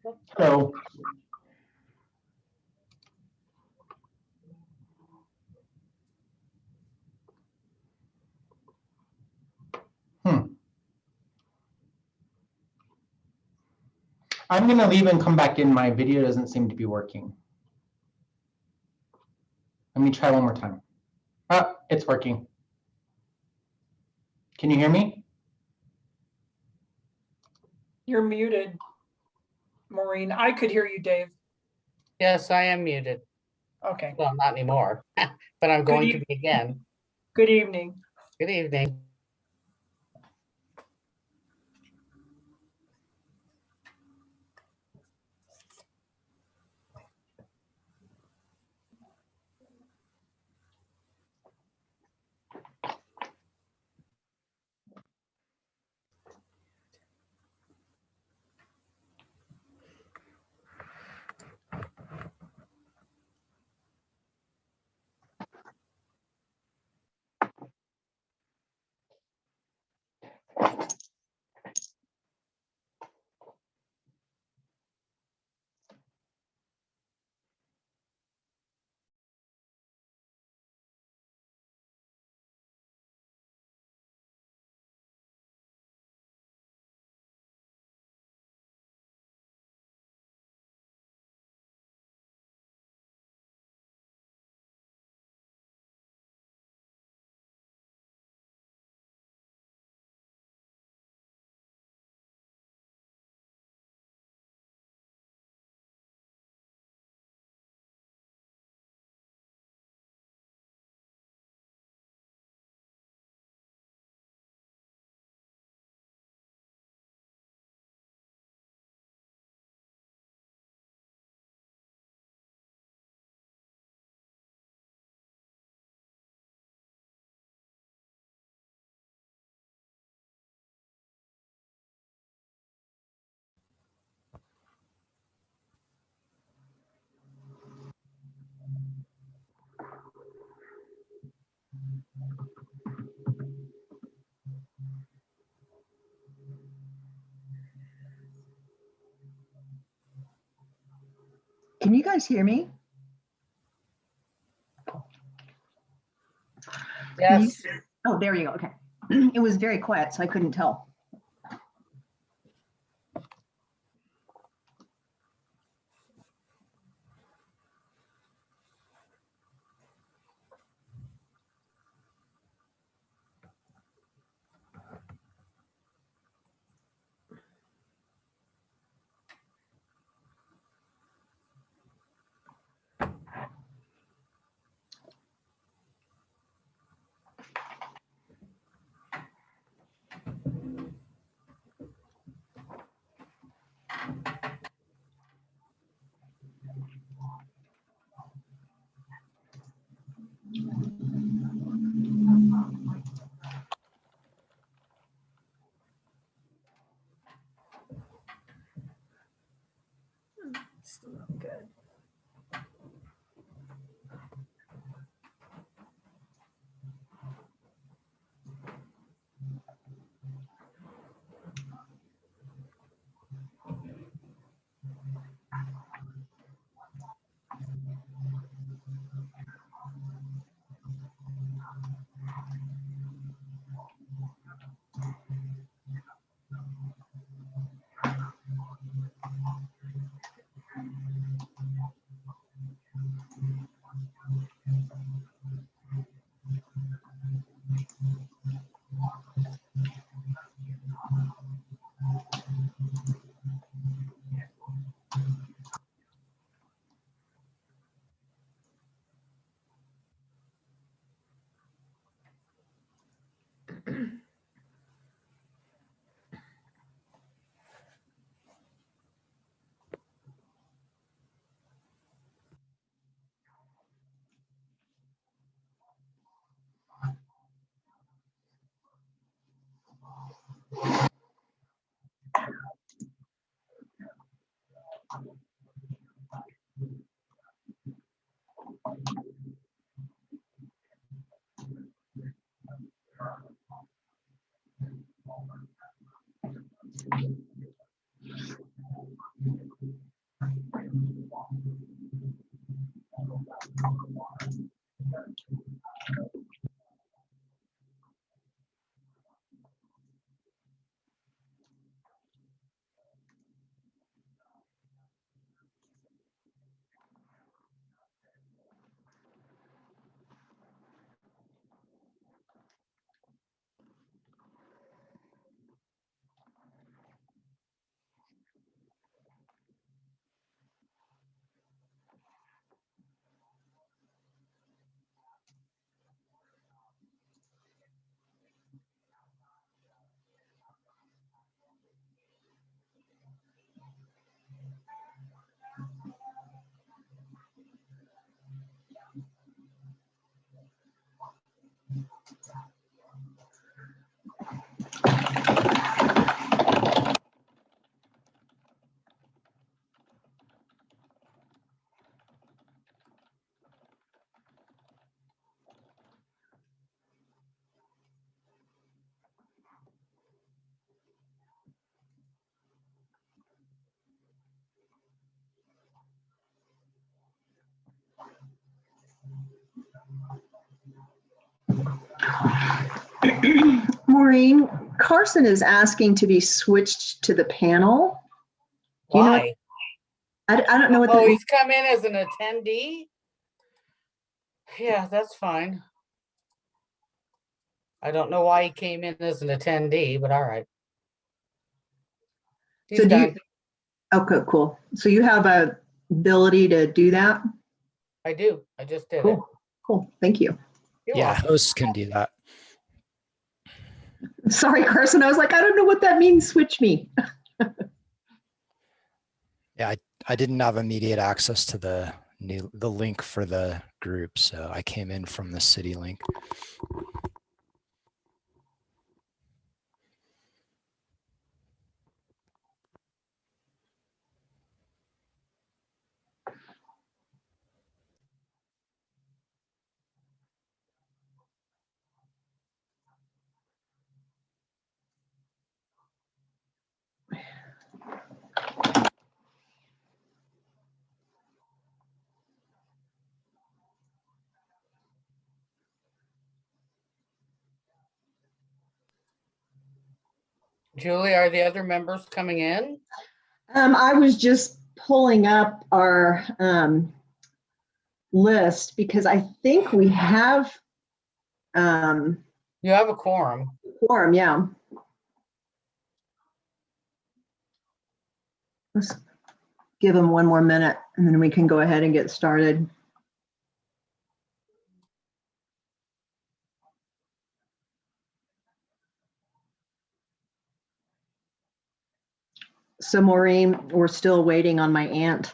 Hello. I'm going to leave and come back in. My video doesn't seem to be working. Let me try one more time. Oh, it's working. Can you hear me? You're muted, Maureen. I could hear you, Dave. Yes, I am muted. Okay. Well, not anymore, but I'm going to be again. Good evening. Good evening. Can you guys hear me? Yes, Oh, there you go. Okay. It was very quiet, so I couldn't tell. Still not good. Maureen, Carson is asking to be switched to the panel. Do you know what- Why? I don't know what Oh, that he's come in as an attendee? Yeah, that's fine. I don't know why he came in as an attendee, but all right. He's So do you- done. Okay, cool. So you have a ability to do that? I do. I just did it. Cool, cool. Thank you. You're Yeah, welcome. hosts can do that. Sorry, Carson. I was like, I don't know what that means. Switch me. Yeah, I didn't have immediate access to the link for the group, so I came in from the city link. Julie, are the other members coming in? I was just pulling up our list because I think we have You have a quorum. quorum, yeah. Let's give them one more minute and then we can go ahead and get started. So Maureen, we're still waiting on my aunt.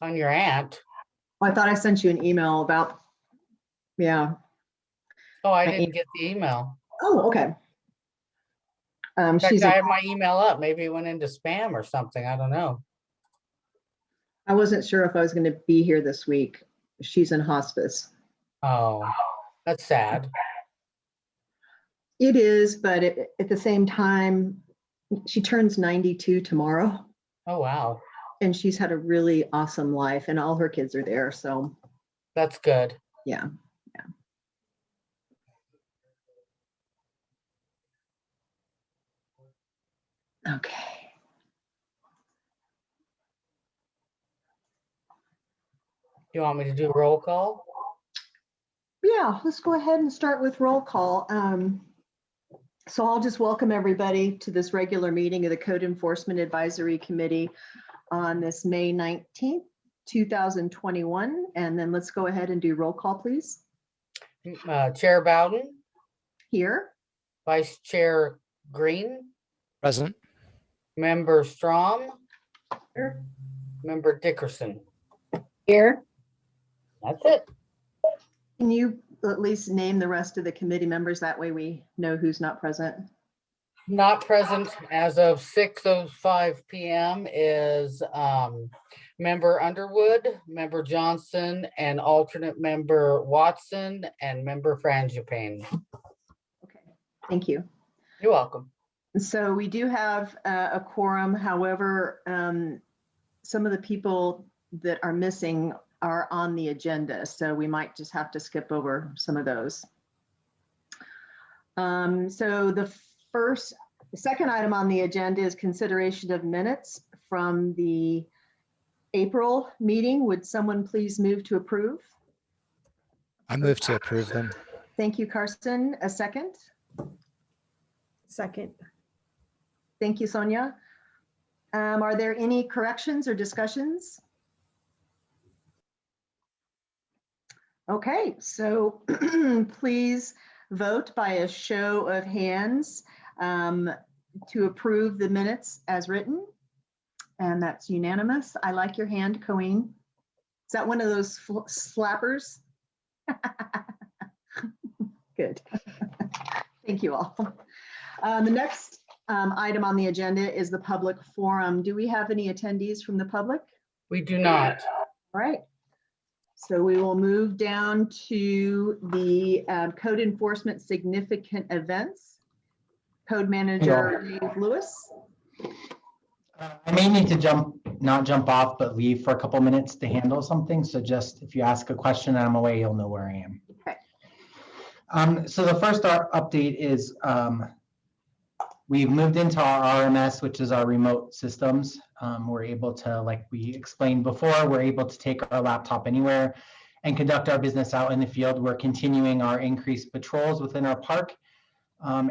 On your aunt. Oh, I thought I sent you an email about, yeah. Oh, I My didn't get the email. Oh, okay. In fact, She's, I have my email up. Maybe it went into spam or something. I don't know. I wasn't sure if I was going to be here this week. She's in hospice. Oh, that's sad. It is, but at the same time, she turns 92 tomorrow Oh, wow. and she's had a really awesome life and all her kids are there. So That's good. yeah. Okay. You want me to do roll call? Yeah, let's go ahead and start with roll call. So I'll just welcome everybody to this regular meeting of the Code Enforcement Advisory Committee on this May 19th, 2021. And then let's go ahead and do roll call, please. Chair Bowden, Here. Vice Chair Green, Present. Member Strom, Member Dickerson. Here. That's it. Can you at least name the rest of the committee members? That way we know who's not present. Not present as of 6:05 p.m. is Member Underwood, Member Johnson, and alternate Member Watson, and Member Frangipane. Okay, thank you. You're welcome. So we do have a quorum. However, some of the people that are missing are on the agenda, so we might just have to skip over some of those. So the second item on the agenda is consideration of minutes from the April meeting. Would someone please move to approve? I move to approve them. Thank you, Carson. A second? Second. Thank you, Sonia. Are there any corrections or discussions? Okay, so please vote by a show of hands to approve the minutes as written. And that's unanimous. I like your hand, Colleen. Is that one of those slappers? Good. Thank you all. The next item on the agenda is the public forum. Do we have any attendees from the public? We do not. All right. So we will move down to the code enforcement significant events. Code manager Dave Lewis. I may need to not jump off, but leave for a couple minutes to handle something. So just if you ask a question and I'm away, you'll know where I am. Okay. So the first update is we've moved into our RMS, which is our remote systems. We're able to, like we explained before, we're able to take our laptop anywhere and conduct our business out in the field. We're continuing our increased patrols within our park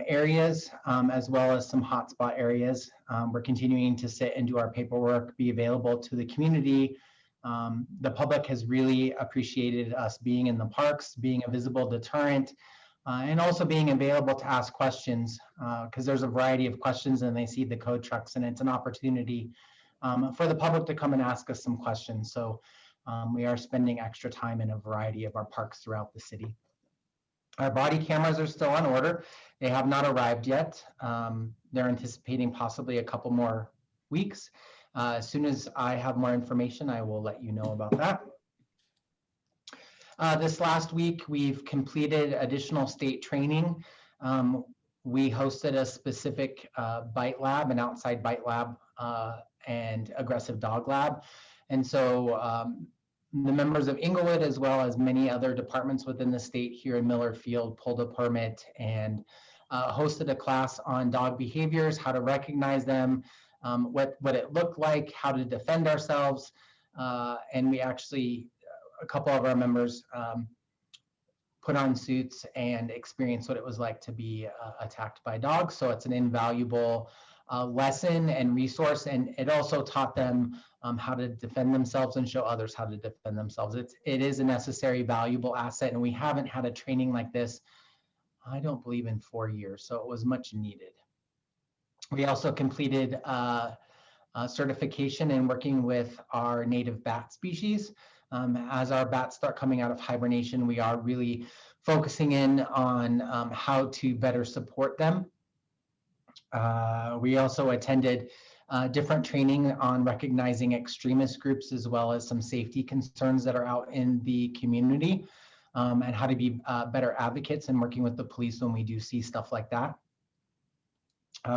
areas, as well as some hotspot areas. We're continuing to sit and do our paperwork, be available to the community. The public has really appreciated us being in the parks, being a visible deterrent, and also being available to ask questions, because there's a variety of questions and they see the code trucks, and it's an opportunity for the public to come and ask us some questions. So we are spending extra time in a variety of our parks throughout the city. Our body cameras are still on order. They have not arrived yet. They're anticipating possibly a couple more weeks. As soon as I have more information, I will let you know about that. This last week, we've completed additional state training. We hosted a specific bite lab, an outside bite lab, and aggressive dog lab. And so the members of Inglewood, as well as many other departments within the state here in Miller Field, pulled a permit and hosted a class on dog behaviors, how to recognize them, what it looked like, how to defend ourselves. And we actually, a couple of our members put on suits and experienced what it was like to be attacked by dogs. So it's an invaluable lesson and resource, and it also taught them how to defend themselves and show others how to defend themselves. It is a necessary, valuable asset, and we haven't had a training like this, I don't believe, in 4 years, so it was much needed. We also completed certification in working with our native bat species. As our bats start coming out of hibernation, we are really focusing in on how to better support them. We also attended different training on recognizing extremist groups, as well as some safety concerns that are out in the community, and how to be better advocates and working with the police when we do see stuff like that.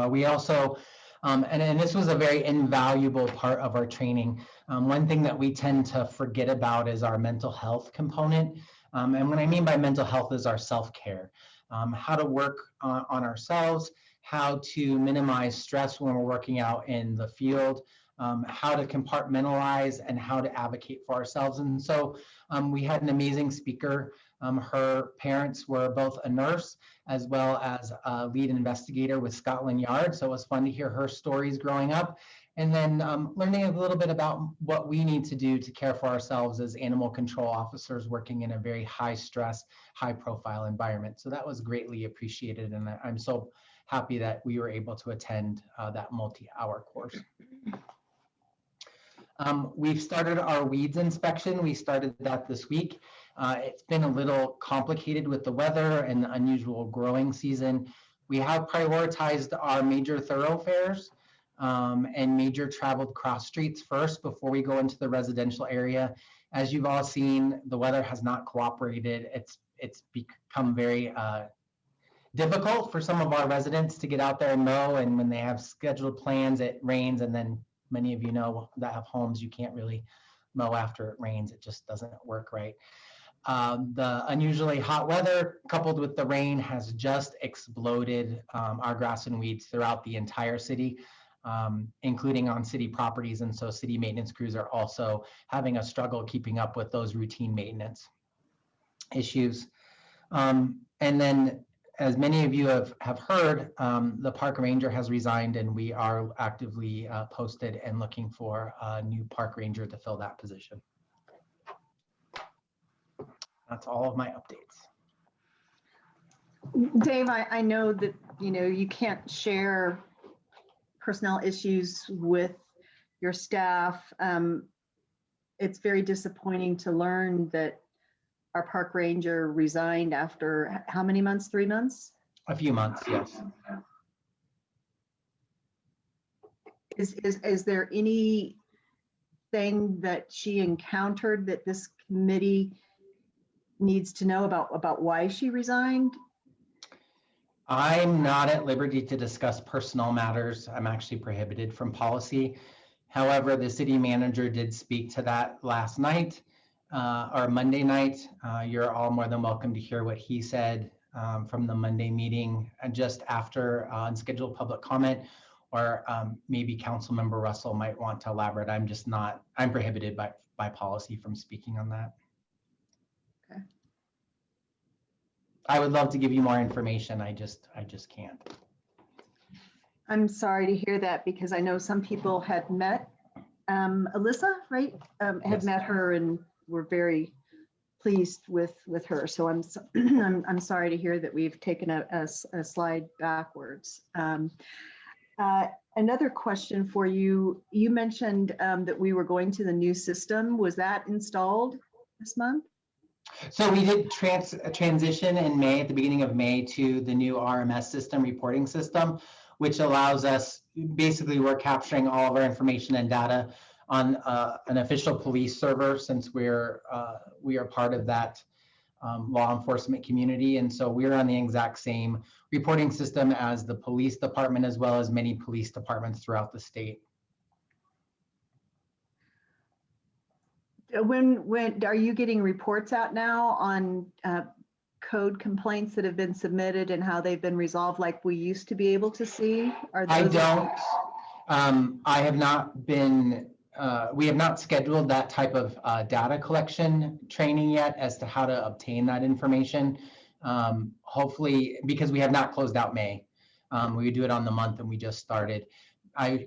We also, and this was a very invaluable part of our training. One thing that we tend to forget about is our mental health component. And what I mean by mental health is our self-care, how to work on ourselves, how to minimize stress when we're working out in the field, how to compartmentalize, and how to advocate for ourselves. And so we had an amazing speaker. Her parents were both a nurse as well as a lead investigator with Scotland Yard. So it was fun to hear her stories growing up. And then learning a little bit about what we need to do to care for ourselves as animal control officers working in a very high stress, high profile environment. So that was greatly appreciated. And I'm so happy that we were able to attend that multi-hour course. We've started our weeds inspection. We started that this week. It's been a little complicated with the weather and the unusual growing season. We have prioritized our major thoroughfares and major traveled cross streets first before we go into the residential area. As you've all seen, the weather has not cooperated. It's become very difficult for some of our residents to get out there and mow, and when they have scheduled plans, it rains, and then many of you know that have homes, you can't really mow after it rains. It just doesn't work right. The unusually hot weather coupled with the rain has just exploded our grass and weeds throughout the entire city, including on city properties. And so city maintenance crews are also having a struggle keeping up with those routine maintenance issues. And then, as many of you have heard, the park ranger has resigned, and we are actively posted and looking for a new park ranger to fill that position. That's all of my updates. Dave, I know that, you can't share personnel issues with your staff. It's very disappointing to learn that our park ranger resigned after how many months? 3 months? A few months, yes. Is there anything that she encountered that this committee needs to know about why she resigned? I'm not at liberty to discuss personnel matters. I'm actually prohibited from policy. However, the city manager did speak to that last night or Monday night. You're all more than welcome to hear what he said. from the Monday meeting and just after unscheduled public comment, or maybe Councilmember Russell might want to elaborate. I'm prohibited by policy from speaking on that. Okay. I would love to give you more information. I just can't. I'm sorry to hear that because I know some people had met Alyssa, right? Had Yes. met her and were very pleased with her. So I'm sorry to hear that we've taken a slide backwards. Another question for you. You mentioned that we were going to the new system. Was that installed this month? So we did transition in May, at the beginning of May, to the new RMS system, reporting system, which allows us, basically we're capturing all of our information and data on an official police server, since we are part of that law enforcement community. And so we're on the exact same reporting system as the police department, as well as many police departments throughout the state. When are you getting reports out now on code complaints that have been submitted and how they've been resolved like we used to be able to see? I don't. I have not been, we have not scheduled that type of data collection training yet as to how to obtain that information. Hopefully, because we have not closed out May. We do it on the month and we just started.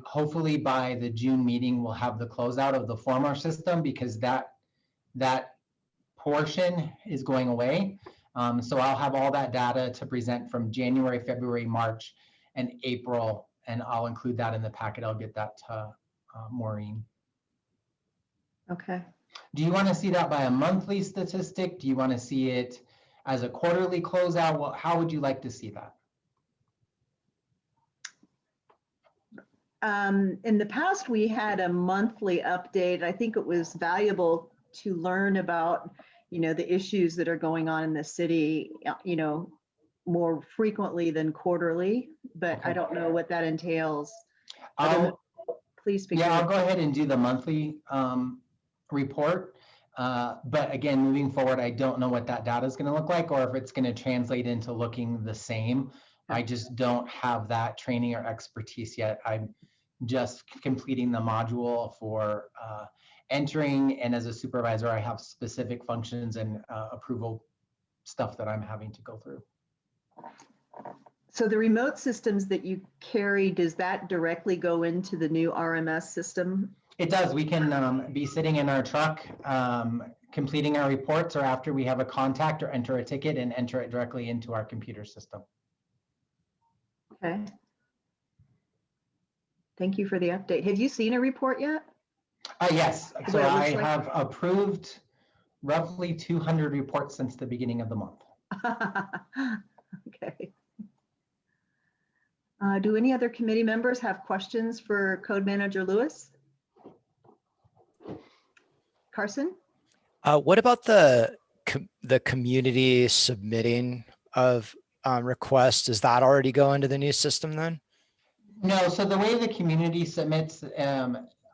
Hopefully by the June meeting, we'll have the closeout of the former system, because that portion is going away. So I'll have all that data to present from January, February, March, and April, and I'll include that in the packet. I'll get that to Maureen. Okay. Do you want to see that by a monthly statistic? Do you want to see it as a quarterly closeout? Well, how would you like to see that? In the past, we had a monthly update. I think it was valuable to learn about, the issues that are going on in the city, more frequently than quarterly, but Okay. I don't know what that entails. Please speak. Yeah, I'll go ahead and do the monthly report. But again, moving forward, I don't know what that data is going to look like, or if it's going to translate into looking the same. I just don't have that training or expertise yet. I'm just completing the module for entering, and as a supervisor, I have specific functions and approval stuff that I'm having to go through. So the remote systems that you carry, does that directly go into the new RMS system? It does. We can be sitting in our truck, completing our reports, or after we have a contact, or enter a ticket and enter it directly into our computer system. Okay. Thank you for the update. Have you seen a report yet? Yes. So What it I looks like? have approved roughly 200 reports since the beginning of the month. Okay. Do any other committee members have questions for Code Manager Lewis? Carson? What about the community submitting of requests? Does that already go into the new system then? No, so the way the community submits,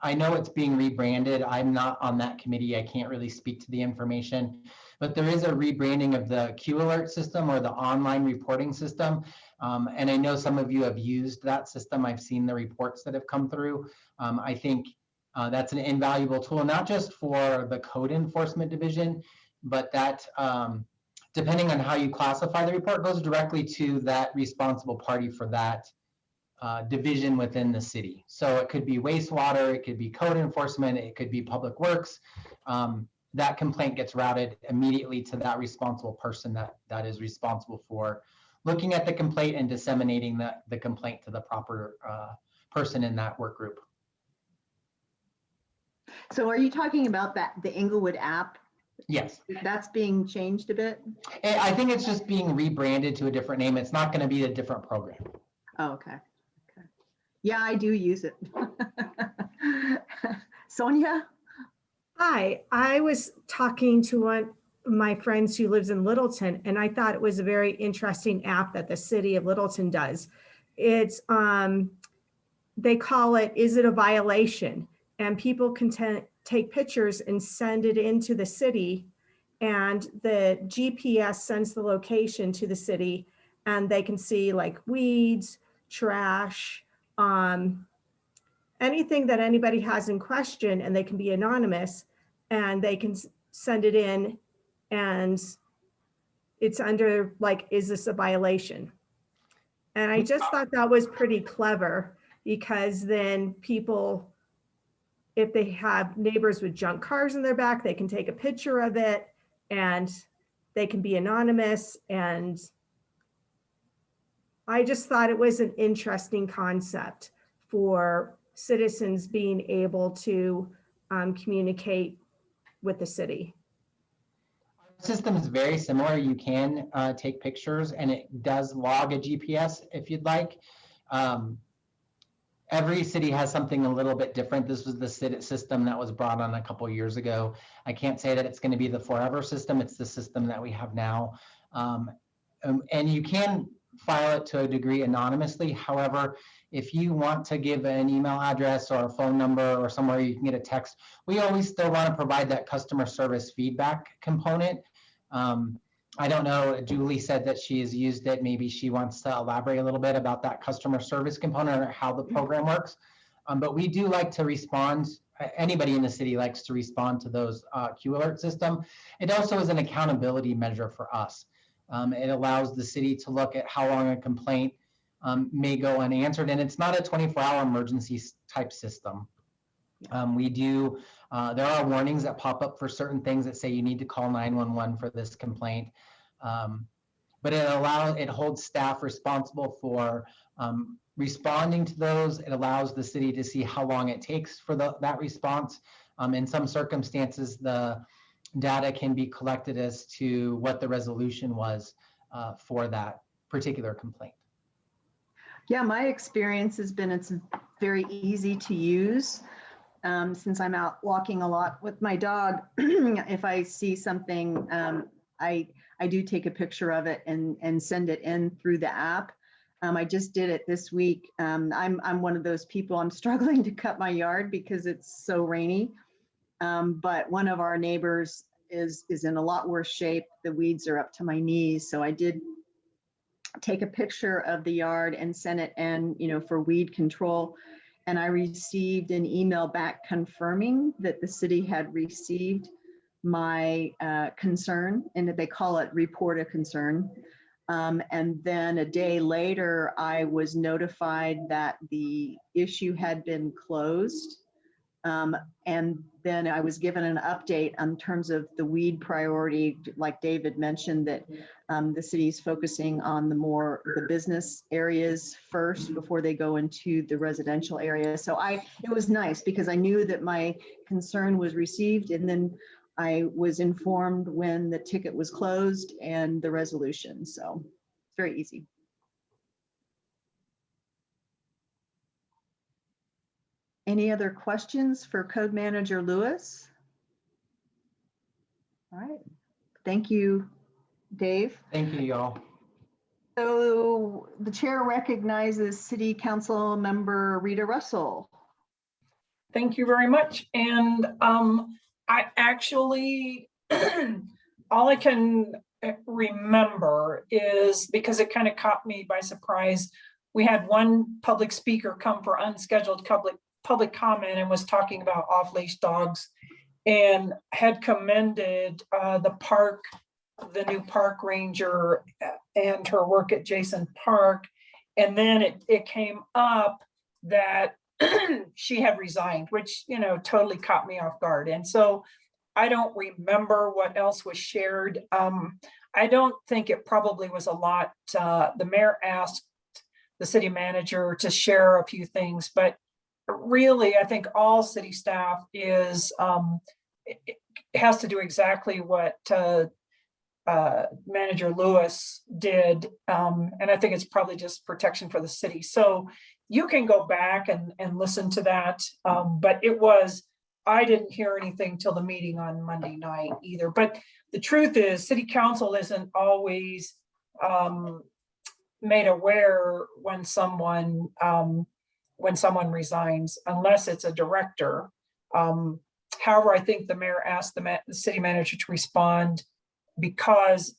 I know it's being rebranded. I'm not on that committee. I can't really speak to the information, but there is a rebranding of the Q Alert system, or the online reporting system. And I know some of you have used that system. I've seen the reports that have come through. I think that's an invaluable tool, not just for the code enforcement division, but that depending on how you classify the report, goes directly to that responsible party for that division within the city. So it could be wastewater, it could be code enforcement, it could be public works. That complaint gets routed immediately to that responsible person that is responsible for looking at the complaint and disseminating the complaint to the proper person in that work group. So are you talking about the Englewood app? Yes. That's being changed a bit? I think it's just being rebranded to a different name. It's not going to be a different program. Oh, okay. Okay. Yeah, I do use it. Sonia? Hi, I was talking to one of my friends who lives in Littleton, and I thought it was a very interesting app that the city of Littleton does. It's, they call it, Is It a Violation? And people can take pictures and send it into the city, and the GPS sends the location to the city, and they can see like weeds, trash, anything that anybody has in question, and they can be anonymous, and they can send it in, and it's under like, is this a violation? And I just thought that was pretty clever, because then people, if they have neighbors with junk cars in their back, they can take a picture of it and they can be anonymous. And I just thought it was an interesting concept for citizens being able to communicate with the city. Our system is very similar. You can take pictures, and it does log a GPS if you'd like. Every city has something a little bit different. This was the system that was brought on a couple of years ago. I can't say that it's going to be the forever system. It's the system that we have now. And you can file it to a degree anonymously. However, if you want to give an email address or a phone number or somewhere you can get a text, we always still want to provide that customer service feedback component. I don't know, Julie said that she has used it. Maybe she wants to elaborate a little bit about that customer service component or how the program works. But we do like to respond. Anybody in the city likes to respond to those Q alert system. It also is an accountability measure for us. It allows the city to look at how long a complaint may go unanswered, and it's not a 24-hour emergency type system. There are warnings that pop up for certain things that say you need to call 911 for this complaint. But it holds staff responsible for responding to those. It allows the city to see how long it takes for that response. In some circumstances, the data can be collected as to what the resolution was for that particular complaint. Yeah, my experience has been it's very easy to use. Since I'm out walking a lot with my dog, if I see something, I do take a picture of it and send it in through the app. I just did it this week. I'm one of those people, I'm struggling to cut my yard because it's so rainy. But one of our neighbors is in a lot worse shape. The weeds are up to my knees. So I did take a picture of the yard and send it in, for weed control. And I received an email back confirming that the city had received my concern, and that they call it report a concern. And then a day later, I was notified that the issue had been closed. And then I was given an update in terms of the weed priority, like David mentioned, that the city is focusing on the business areas first before they go into the residential area. So it was nice because I knew that my concern was received, and then I was informed when the ticket was closed and the resolution. So it's very easy. Any other questions for Code Manager Lewis? All right. Thank you, Dave. Thank you, y'all. So the chair recognizes City Council Member Rita Russell. Thank you very much. And I actually, all I can remember is, because it kind of caught me by surprise, we had one public speaker come for unscheduled public comment and was talking about off-leash dogs, and had commended the new park ranger and her work at Jason Park. And then it came up that she had resigned, which, totally caught me off guard. And so I don't remember what else was shared. I don't think it probably was a lot. The mayor asked the city manager to share a few things, but really, I think all city staff has to do exactly what Manager Lewis did. And I think it's probably just protection for the city. So you can go back and listen to that. But I didn't hear anything till the meeting on Monday night either. But the truth is, city council isn't always made aware when someone resigns, unless it's a director. However, I think the mayor asked the city manager to respond because,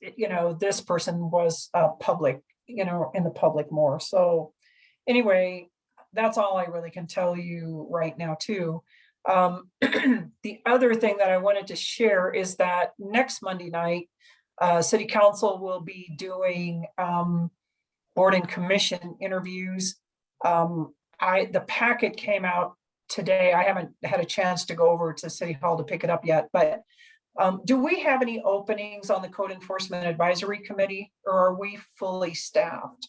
this person was public, in the public more. So anyway, that's all I really can tell you right now too. The other thing that I wanted to share is that next Monday night, City Council will be doing board and commission interviews. The packet came out today. I haven't had a chance to go over to City Hall to pick it up yet, but do we have any openings on the Code Enforcement Advisory Committee, or are we fully staffed?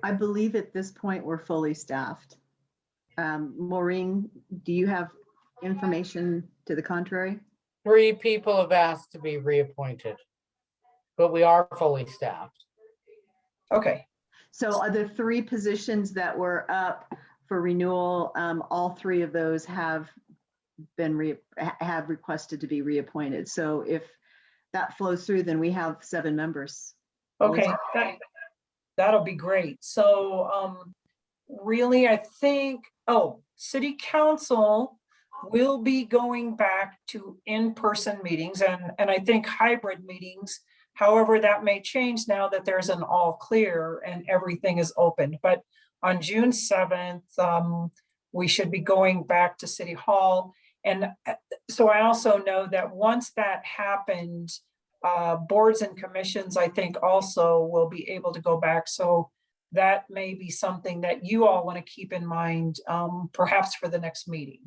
I believe at this point we're fully staffed. Maureen, do you have information to the contrary? 3 people have asked to be reappointed, but we are fully staffed. Okay, So are the 3 positions that were up for renewal, all 3 of those have been have requested to be reappointed. So if that flows through, then we have 7 members. okay, that'll be great. So really, I think, City Council will be going back to in-person meetings and I think hybrid meetings. However, that may change now that there's an all clear and everything is open. But on June 7th, we should be going back to City Hall. And so I also know that once that happens, boards and commissions, I think also will be able to go back. So that may be something that you all want to keep in mind, perhaps for the next meeting.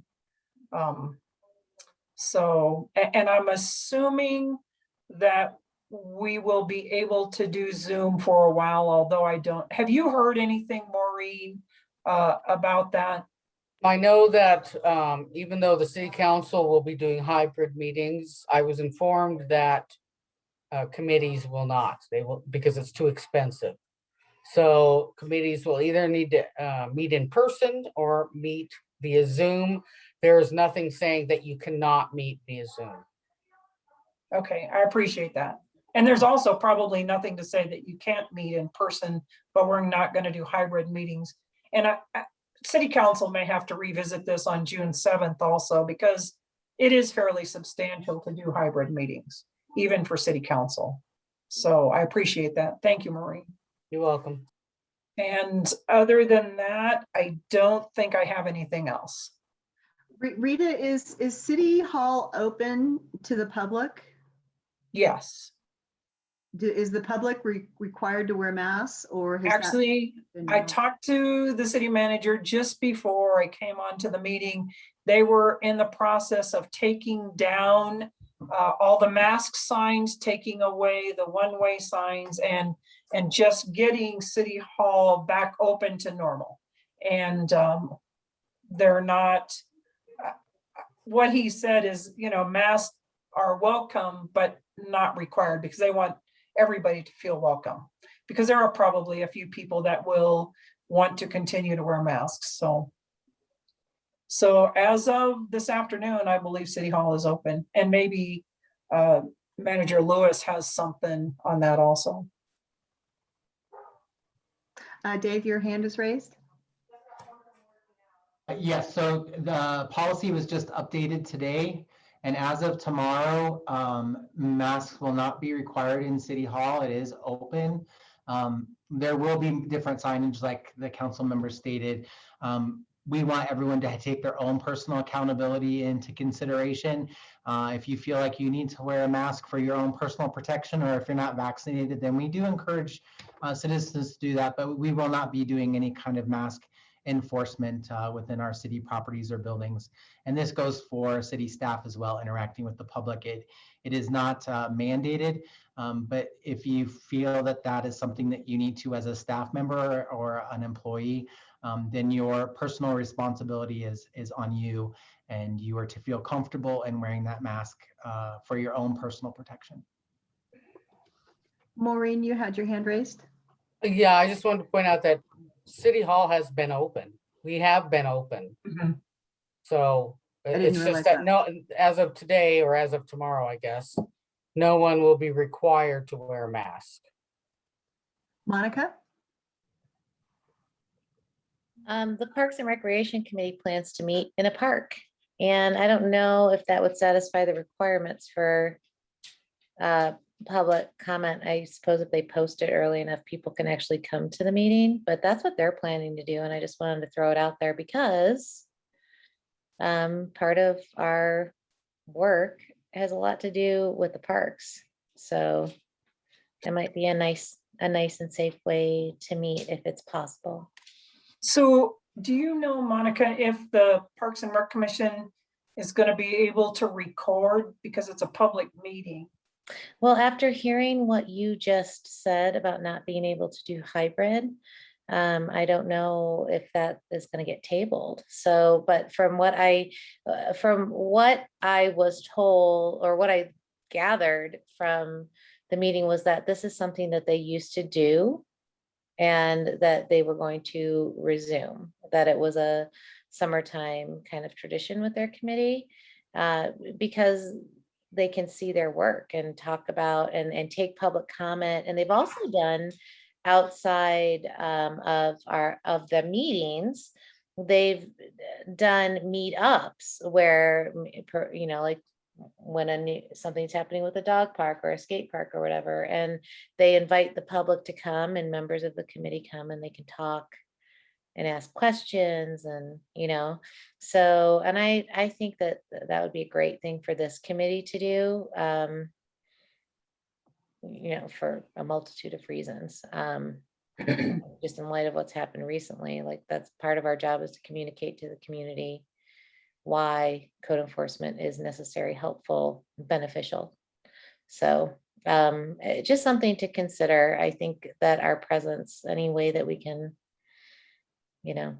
And I'm assuming that we will be able to do Zoom for a while, although I don't. Have you heard anything, Maureen, about that? I know that even though the city council will be doing hybrid meetings, I was informed that committees will not. They will, because it's too expensive. So committees will either need to meet in person or meet via Zoom. There is nothing saying that you cannot meet via Zoom. Okay, I appreciate that. And there's also probably nothing to say that you can't meet in person, but we're not going to do hybrid meetings. And City Council may have to revisit this on June 7th also, because it is fairly substantial to do hybrid meetings, even for City Council. So I appreciate that. Thank you, Maureen. You're welcome. And other than that, I don't think I have anything else. Rita, is City Hall open to the public? Yes. Is the public required to wear masks, or has Actually, I talked to the city manager just before I came onto the meeting. They were in the process of taking down all the mask signs, taking away the one-way signs, and just getting City Hall back open to normal. And they're not, what he said is, masks are welcome, but not required, because they want everybody to feel welcome, because there are probably a few people that will want to continue to wear masks. So as of this afternoon, I believe City Hall is open, and maybe Manager Lewis has something on that also. Dave, your hand is raised. Yes, so the policy was just updated today. And as of tomorrow, masks will not be required in City Hall. It is open. There will be different signage, like the council member stated. We want everyone to take their own personal accountability into consideration. If you feel like you need to wear a mask for your own personal protection, or if you're not vaccinated, then we do encourage citizens to do that, but we will not be doing any kind of mask enforcement within our city properties or buildings. And this goes for city staff as well, interacting with the public. It is not mandated, but if you feel that that is something that you need to as a staff member or an employee, then your personal responsibility is on you, and you are to feel comfortable in wearing that mask for your own personal protection. Maureen, you had your hand raised. Yeah, I just wanted to point out that City Hall has been open. We have been open. Mm-hmm. So didn't it's realize just that that. no, as of today or as of tomorrow, I guess, no one will be required to wear a mask. Monica? The Parks and Recreation Committee plans to meet in a park, and I don't know if that would satisfy the requirements for public comment. I suppose if they post it early enough, people can actually come to the meeting, but that's what they're planning to do. And I just wanted to throw it out there because part of our work has a lot to do with the parks. So it might be a nice and safe way to meet if it's possible. So do you know, Monica, if the Parks and Rec Commission is going to be able to record because it's a public meeting? Well, after hearing what you just said about not being able to do hybrid, I don't know if that is going to get tabled. So, but from what I was told, or what I gathered from the meeting, was that this is something that they used to do and that they were going to resume, that it was a summertime kind of tradition with their committee, because they can see their work and talk about and take public comment. And they've also done outside of the meetings, they've done meetups where, like when something's happening with a dog park or a skate park or whatever, and they invite the public to come, and members of the committee come, and they can talk and ask questions, and so, and I think that would be a great thing for this committee to do, for a multitude of reasons. Just in light of what's happened recently, like that's part of our job, is to communicate to the community why code enforcement is necessary, helpful, beneficial. So just something to consider. I think that our presence, any way that we can,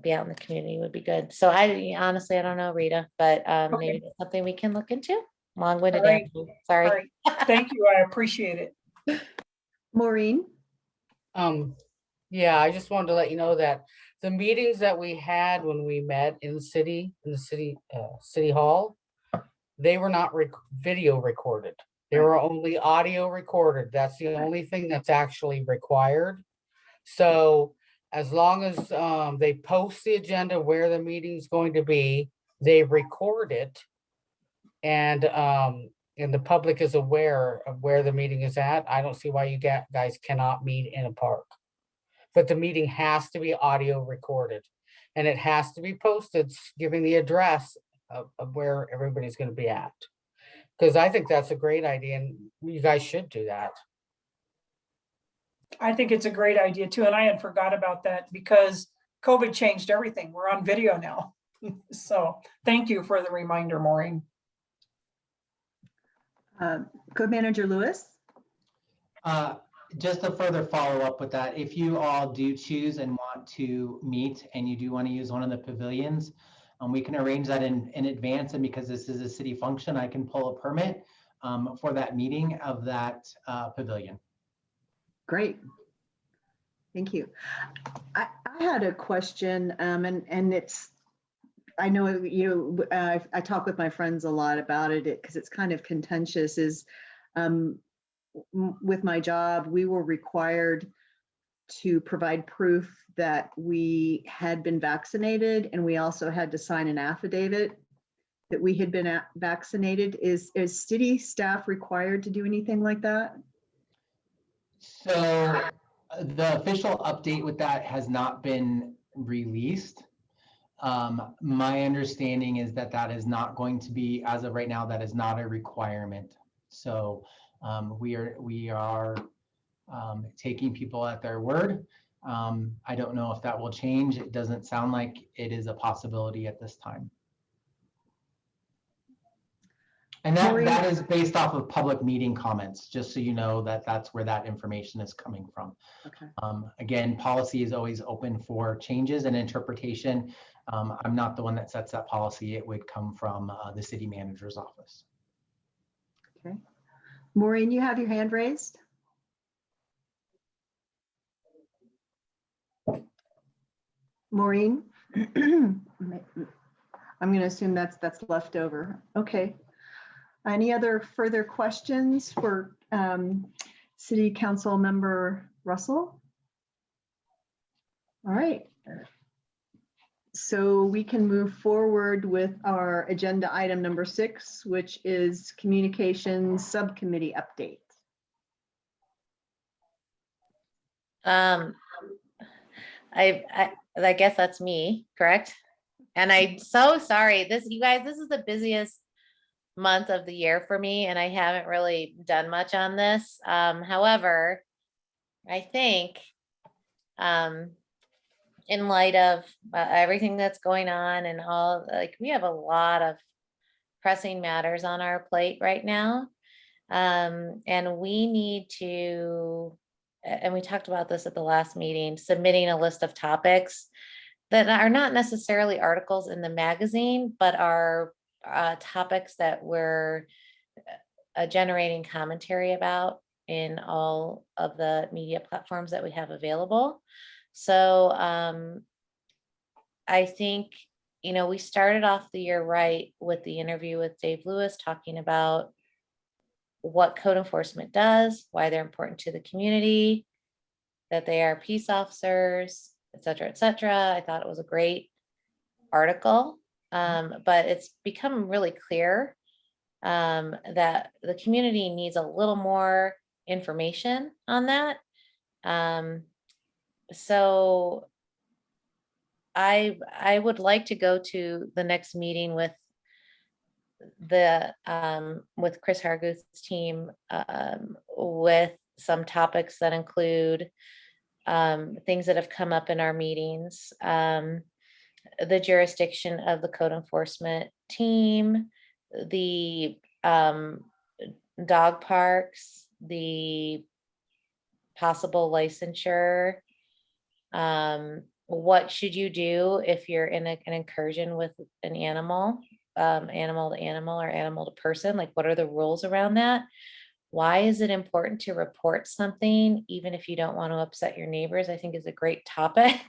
be out in the community, would be good. So I honestly, I don't know, Rita, but maybe that's something we can look into. Long-winded All right. answer. Sorry. All right. Thank you. I appreciate it. Maureen? Yeah, I just wanted to let you know that the meetings that we had when we met in the city hall, they were not video recorded. They were only audio recorded. That's the only thing that's actually required. So as long as they post the agenda where the meeting's going to be, they record it, and the public is aware of where the meeting is at. I don't see why you guys cannot meet in a park. But the meeting has to be audio recorded, and it has to be posted, giving the address of where everybody's going to be at. Because I think that's a great idea, and you guys should do that. I think it's a great idea too. And I had forgot about that because COVID changed everything. We're on video now. So thank you for the reminder, Maureen. Code Manager Lewis? Just a further follow up with that, if you all do choose and want to meet and you do want to use one of the pavilions, we can arrange that in advance. And because this is a city function, I can pull a permit for that meeting of that pavilion. Great. Thank you. I had a question, and it's, I know I talk with my friends a lot about it because it's kind of contentious, is with my job, we were required to provide proof that we had been vaccinated, and we also had to sign an affidavit that we had been vaccinated. Is city staff required to do anything like that? So the official update with that has not been released. My understanding is that that is not going to be, as of right now, that is not a requirement. So we are taking people at their word. I don't know if that will change. It doesn't sound like it is a possibility at this time. And that is based off of public meeting comments, just so you know that that's where that information is coming from. Okay. Again, policy is always open for changes and interpretation. I'm not the one that sets that policy. It would come from the city manager's office. Okay. Maureen, you have your hand raised. Maureen? I'm going to assume that's left over. Okay. Any other further questions for City Council Member Russell? All right. So we can move forward with our agenda item number 6, which is communications subcommittee updates. I guess that's me, correct? And I'm so sorry. You guys, this is the busiest month of the year for me, and I haven't really done much on this. However, I think in light of everything that's going on and all, like, we have a lot of pressing matters on our plate right now. And we need to, and we talked about this at the last meeting, submitting a list of topics that are not necessarily articles in the magazine, but are topics that we're generating commentary about in all of the media platforms that we have available. So I think, we started off the year right with the interview with Dave Lewis, talking about what code enforcement does, why they're important to the community, that they are peace officers, et cetera, et cetera. I thought it was a great article, but it's become really clear that the community needs a little more information on that. So I would like to go to the next meeting with with Chris Harguth's team, with some topics that include things that have come up in our meetings, the jurisdiction of the code enforcement team, the dog parks, the possible licensure. What should you do if you're in an incursion with an animal, animal to animal or animal to person? Like, what are the rules around that? Why is it important to report something, even if you don't want to upset your neighbors? I think is a great topic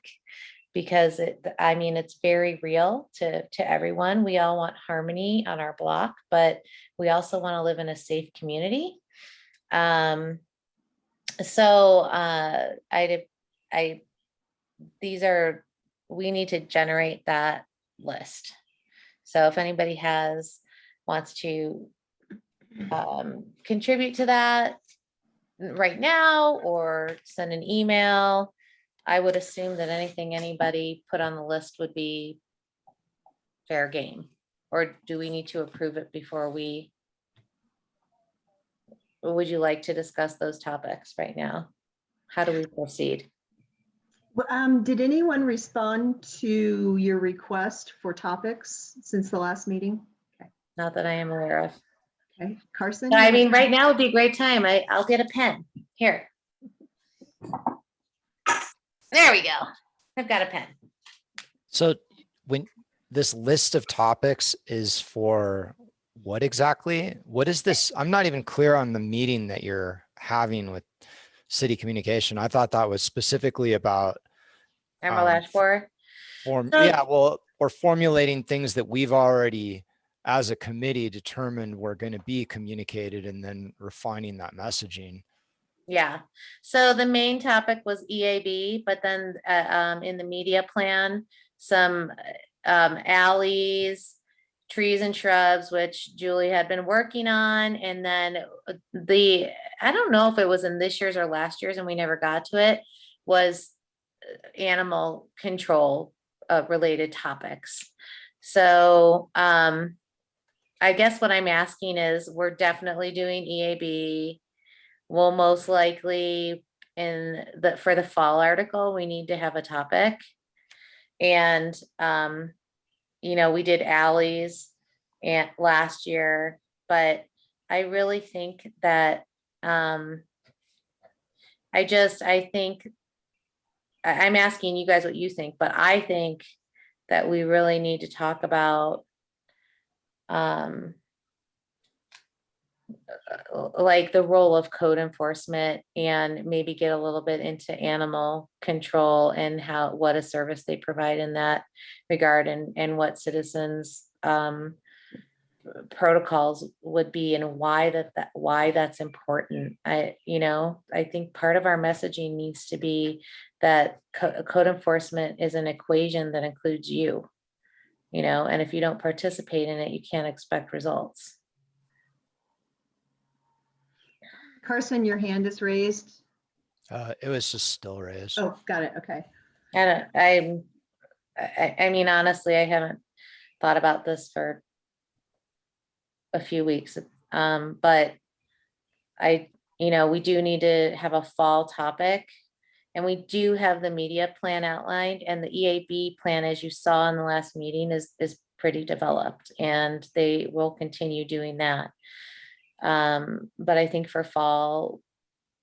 because it's very real to everyone. We all want harmony on our block, but we also want to live in a safe community. We need to generate that list. So if anybody wants to contribute to that right now or send an email, I would assume that anything anybody put on the list would be fair game. Or do we need to approve it before or would you like to discuss those topics right now? How do we proceed? Did anyone respond to your request for topics since the last meeting? Okay. Not that I am aware of. Okay, Carson? But right now would be a great time. I'll get a pen. Here. There we go. I've got a pen. So when this list of topics is for what exactly? What is this? I'm not even clear on the meeting that you're having with city communication. I thought that was specifically about Emerald Ash Borer. Or formulating things that we've already, as a committee, determined were going to be communicated and then refining that messaging. Yeah. So the main topic was EAB, but then in the media plan, some alleys, trees and shrubs, which Julie had been working on. And then I don't know if it was in this year's or last year's and we never got to it, was animal control related topics. So I guess what I'm asking is, we're definitely doing EAB. We'll most likely for the fall article, we need to have a topic. And we did alleys last year, but I really think that I'm asking you guys what you think, but I think that we really need to talk about like the role of code enforcement and maybe get a little bit into animal control and what a service they provide in that regard, and what citizens protocols would be and why that's important. I think part of our messaging needs to be that code enforcement is an equation that includes you, and if you don't participate in it, you can't expect results. Carson, your hand is raised. It was just still raised. Oh, got it. Okay. I mean, honestly, I haven't thought about this for a few weeks. But we do need to have a fall topic. And we do have the media plan outlined, and the EAB plan, as you saw in the last meeting, is pretty developed, and they will continue doing that. But I think for fall,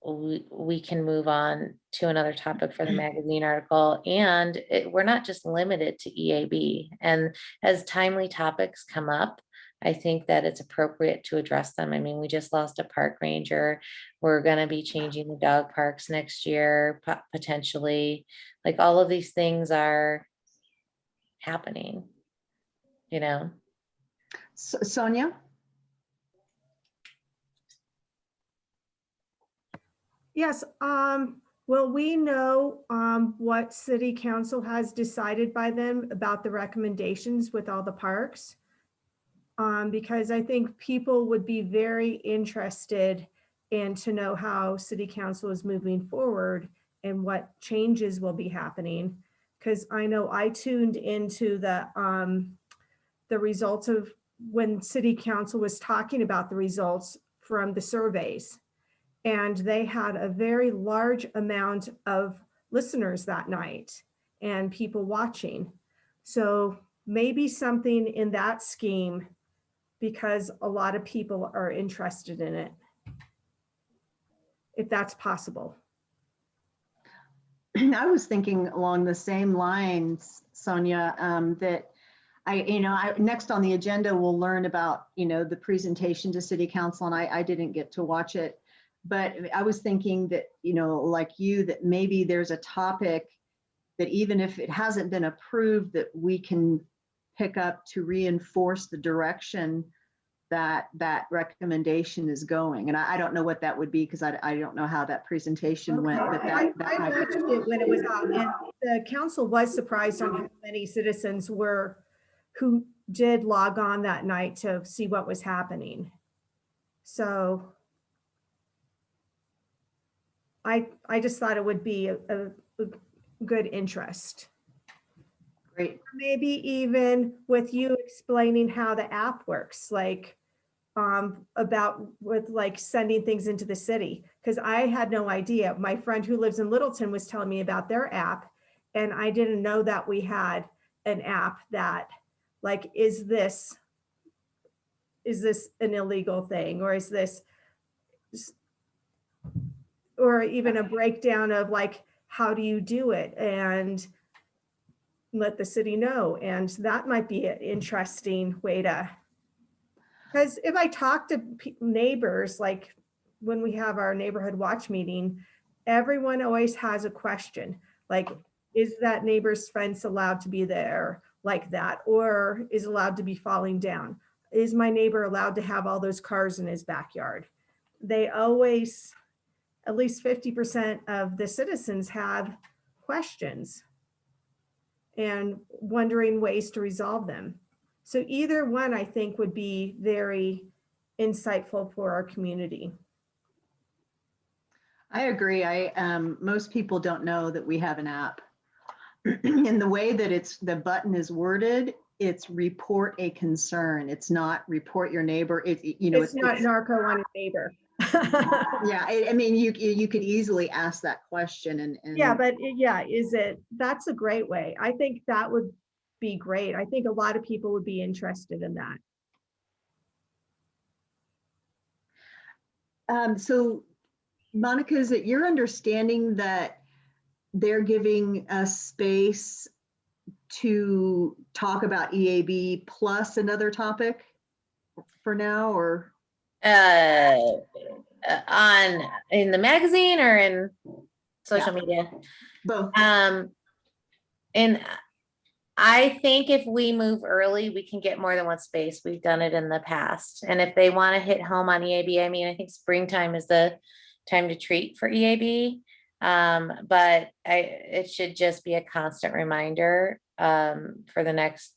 we can move on to another topic for the magazine article. And we're not just limited to EAB. And as timely topics come up, I think that it's appropriate to address them. I mean, we just lost a park ranger. We're going to be changing the dog parks next year, potentially. Like, all of these things are happening, Sonia? Yes, well, we know what city council has decided by them about the recommendations with all the parks. Because I think people would be very interested in to know how city council is moving forward and what changes will be happening. Because I know I tuned into the results of when city council was talking about the results from the surveys. And they had a very large amount of listeners that night and people watching. So maybe something in that scheme, because a lot of people are interested in it, if that's possible. I was thinking along the same lines, Sonia, that next on the agenda, we'll learn about, the presentation to city council, and I didn't get to watch it, but I was thinking that, like you, that maybe there's a topic that even if it hasn't been approved, that we can pick up to reinforce the direction that recommendation is going. And I don't know what that would be, because I don't know how that presentation went, but I watched it when it was out, and the council was surprised on how many citizens who did log on that night to see what was happening. So I just thought it would be a good interest. Great. Maybe even with you explaining how the app works, like about with like sending things into the city, because I had no idea. My friend who lives in Littleton was telling me about their app, and I didn't know that we had an app that, like, is this an illegal thing, or is this, or even a breakdown of like, how do you do it, and let the city know. And that might be an interesting way to, because if I talk to neighbors, like when we have our neighborhood watch meeting, everyone always has a question, like, is that neighbor's fence allowed to be there like that, or is allowed to be falling down? Is my neighbor allowed to have all those cars in his backyard? They always, at least 50% of the citizens have questions and wondering ways to resolve them. So either one, I think, would be very insightful for our community. I agree. Most people don't know that we have an app. And the way that the button is worded, it's report a concern. It's not report your neighbor. It's not narco on your neighbor. Yeah, I mean, you could easily ask that question, and yeah, but yeah, that's a great way. I think that would be great. I think a lot of people would be interested in that. So Monica, is it your understanding that they're giving us space to talk about EAB plus another topic for now, or? In the magazine or in social media? Both. And I think if we move early, we can get more than one space. We've done it in the past. And if they want to hit home on EAB, I mean, I think springtime is the time to treat for EAB. But it should just be a constant reminder for the next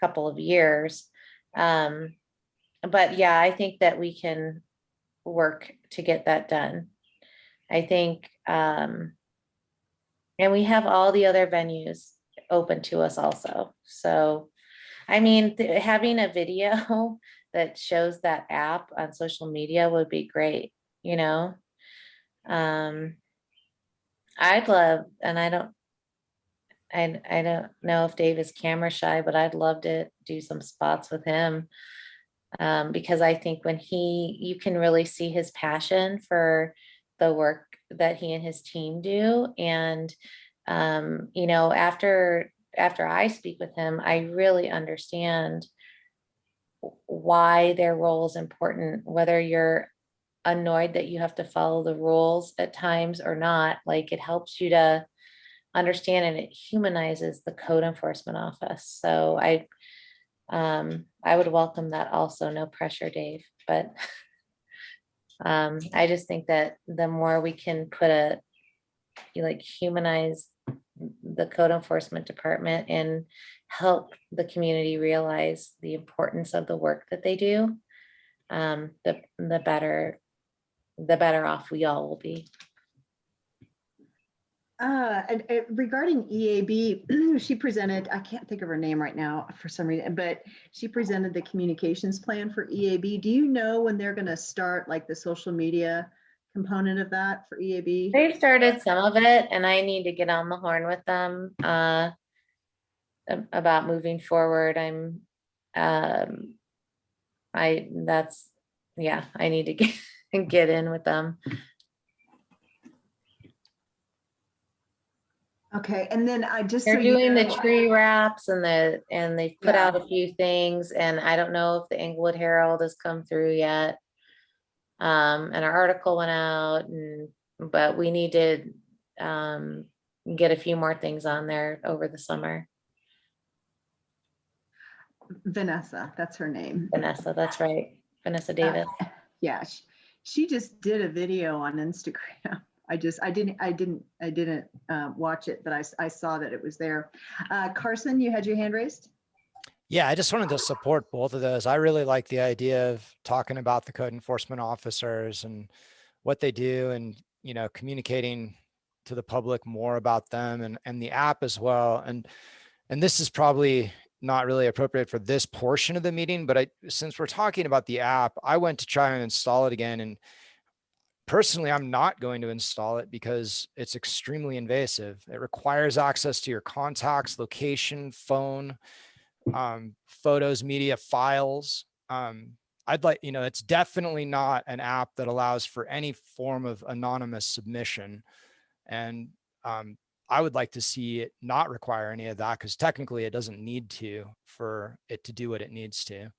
couple of years. But yeah, I think that we can work to get that done. I think And we have all the other venues open to us also. So, I mean, having a video that shows that app on social media would be great, you know? I'd love, and I don't know if Dave is camera shy, but I'd love to do some spots with him. Because I think when you can really see his passion for the work that he and his team do. And, you know, after I speak with him, I really understand why their role is important, whether you're annoyed that you have to follow the rules at times or not. Like, it helps you to understand, and it humanizes the code enforcement office. So I would welcome that also. No pressure, Dave, but I just think that the more we can humanize the code enforcement department and help the community realize the importance of the work that they do, the better off we all will be. And regarding EAB, she presented, I can't think of her name right now for some reason, but she presented the communications plan for EAB. Do you know when they're going to start, like, the social media component of that for EAB? They've started some of it, and I need to get on the horn with them about moving forward. I need to get in with them. Okay, and then I just. They're so you doing the know, tree wraps and they've put Yeah. out a few things, and I don't know if the Englewood Herald has come through yet. And our article went out, but we need to get a few more things on there over the summer. Vanessa, that's her name. Vanessa, that's right. Vanessa Davis. Yeah, she just did a video on Instagram. I didn't watch it, but I saw that it was there. Carson, you had your hand raised? Yeah, I just wanted to support both of those. I really like the idea of talking about the code enforcement officers and what they do, and, you know, communicating to the public more about them and the app as well. And this is probably not really appropriate for this portion of the meeting, but since we're talking about the app, I went to try and install it again. And personally, I'm not going to install it because it's extremely invasive. It requires access to your contacts, location, phone, photos, media, files. It's definitely not an app that allows for any form of anonymous submission. And I would like to see it not require any of that, because technically it doesn't need to for it to do what it needs to.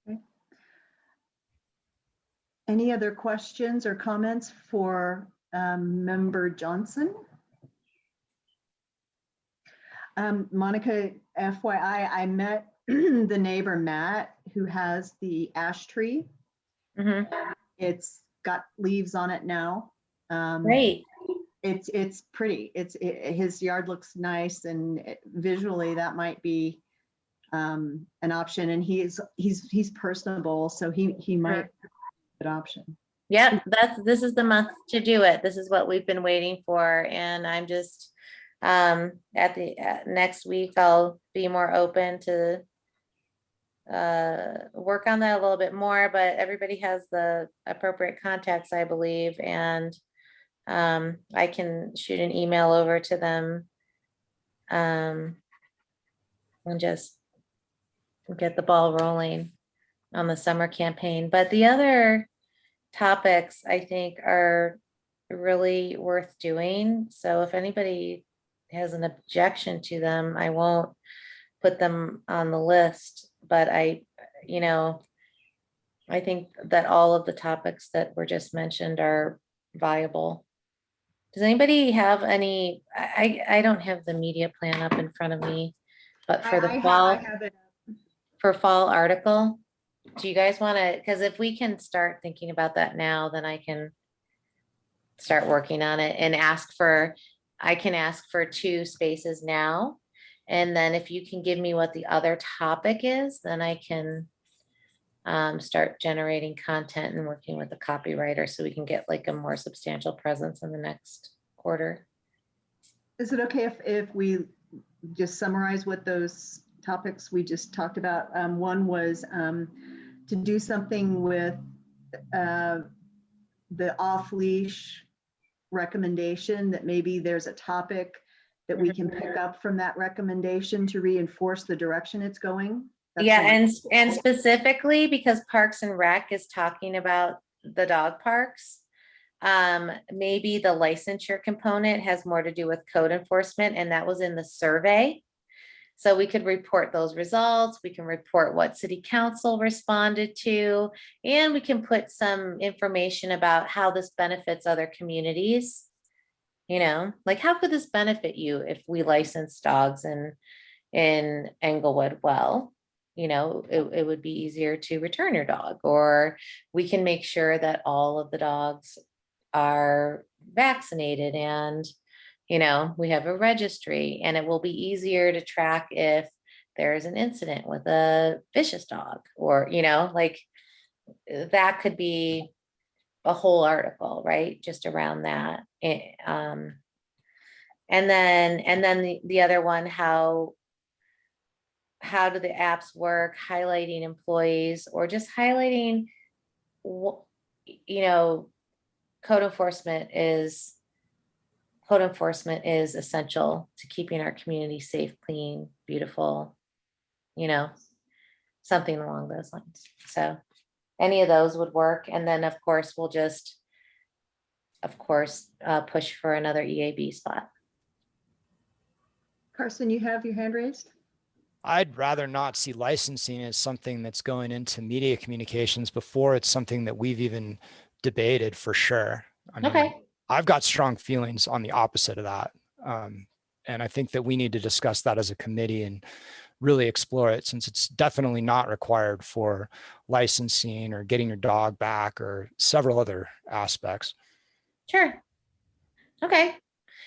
Okay. Any other questions or comments for Member Johnson? Monica, FYI, I met the neighbor, Matt, who has the ash tree. Mhm. It's got leaves on it now. Great. It's pretty. His yard looks nice, and visually that might be an option. And he's personable, so he might be a good option. Yep, this is the month to do it. This is what we've been waiting for, and I'm just next week I'll be more open to work on that a little bit more, but everybody has the appropriate contacts, I believe, and I can shoot an email over to them and just get the ball rolling on the summer campaign. But the other topics I think are really worth doing. So if anybody has an objection to them, I won't put them on the list, but I think that all of the topics that were just mentioned are viable. Does anybody have any? I don't have the media plan up in front of me, but for the fall, I have it. for fall article, do you guys want to, because if we can start thinking about that now, then I can start working on it and I can ask for 2 spaces now. And then if you can give me what the other topic is, then I can start generating content and working with the copywriter so we can get like a more substantial presence in the next quarter. Is it okay if we just summarize what those topics we just talked about? One was to do something with the off-leash recommendation, that maybe there's a topic that we can pick up from that recommendation to reinforce the direction it's going. That's Yeah, one. and specifically because Parks and Rec is talking about the dog parks, maybe the licensure component has more to do with code enforcement, and that was in the survey. So we could report those results, we can report what city council responded to, and we can put some information about how this benefits other communities. You know, like how could this benefit you if we license dogs in Englewood? Well, you know, it would be easier to return your dog, or we can make sure that all of the dogs are vaccinated, and, you know, we have a registry, and it will be easier to track if there's an incident with a vicious dog, or, you know, like that could be a whole article, right? Just around that. And then the other one, how do the apps work, highlighting employees, or just highlighting what, you know, code enforcement is essential to keeping our community safe, clean, beautiful, you know, something along those lines. So any of those would work. And then of course, we'll just, push for another EAB spot. Carson, you have your hand raised? I'd rather not see licensing as something that's going into media communications before it's something that we've even debated, for sure. I mean, Okay. I've got strong feelings on the opposite of that. And I think that we need to discuss that as a committee and really explore it, since it's definitely not required for licensing or getting your dog back or several other aspects. Sure. Okay.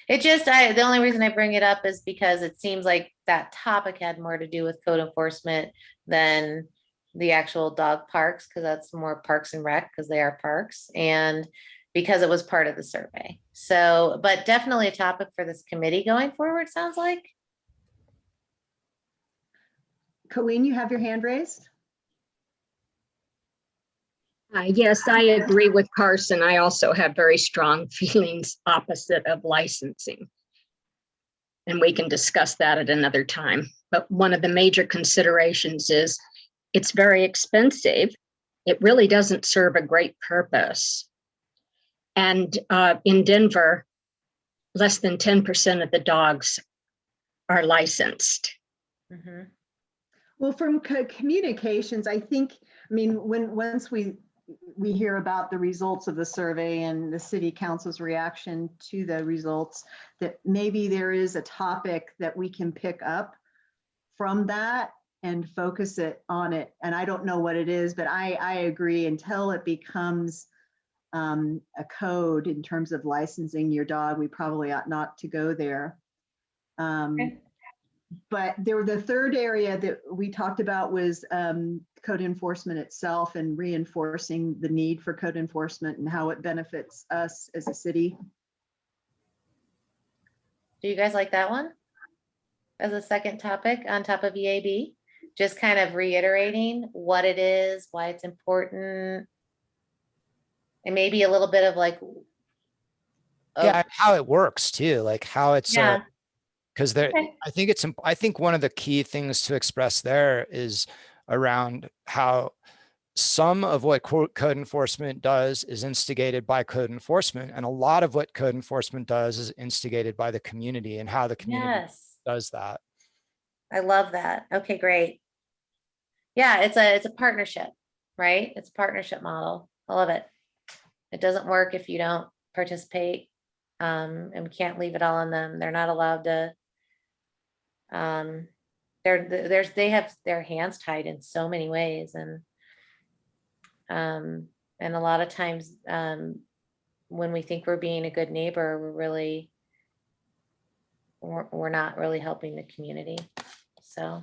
It just, the only reason I bring it up is because it seems like that topic had more to do with code enforcement than the actual dog parks, because that's more Parks and Rec, because they are parks, and because it was part of the survey. So, but definitely a topic for this committee going forward, sounds like. Colleen, you have your hand raised? Yes, I agree with Carson. I also have very strong feelings opposite of licensing. And we can discuss that at another time. But one of the major considerations is it's very expensive. It really doesn't serve a great purpose. And in Denver, less than 10% of the dogs are licensed. Mm-hmm. Well, from communications, I think, I mean, once we hear about the results of the survey and the city council's reaction to the results, that maybe there is a topic that we can pick up from that and focus it on it. And I don't know what it is, but I agree, until it becomes a code in terms of licensing your dog, we probably ought not to go there. Okay. But the third area that we talked about was code enforcement itself, and reinforcing the need for code enforcement and how it benefits us as a city. Do you guys like that one as a second topic on top of EAB? Just kind of reiterating what it is, why it's important, and maybe a little bit of like, Yeah, how it works too, like how it's, yeah. because there, Okay. I think one of the key things to express there is around how some of what code enforcement does is instigated by code enforcement, and a lot of what code enforcement does is instigated by the community, and how the community Yes, does that. I love that. Okay, great. Yeah, it's a partnership, right? It's a partnership model. I love it. It doesn't work if you don't participate, and we can't leave it all on them. They're not allowed to. They have their hands tied in so many ways, and a lot of times, when we think we're being a good neighbor, we're not really helping the community. So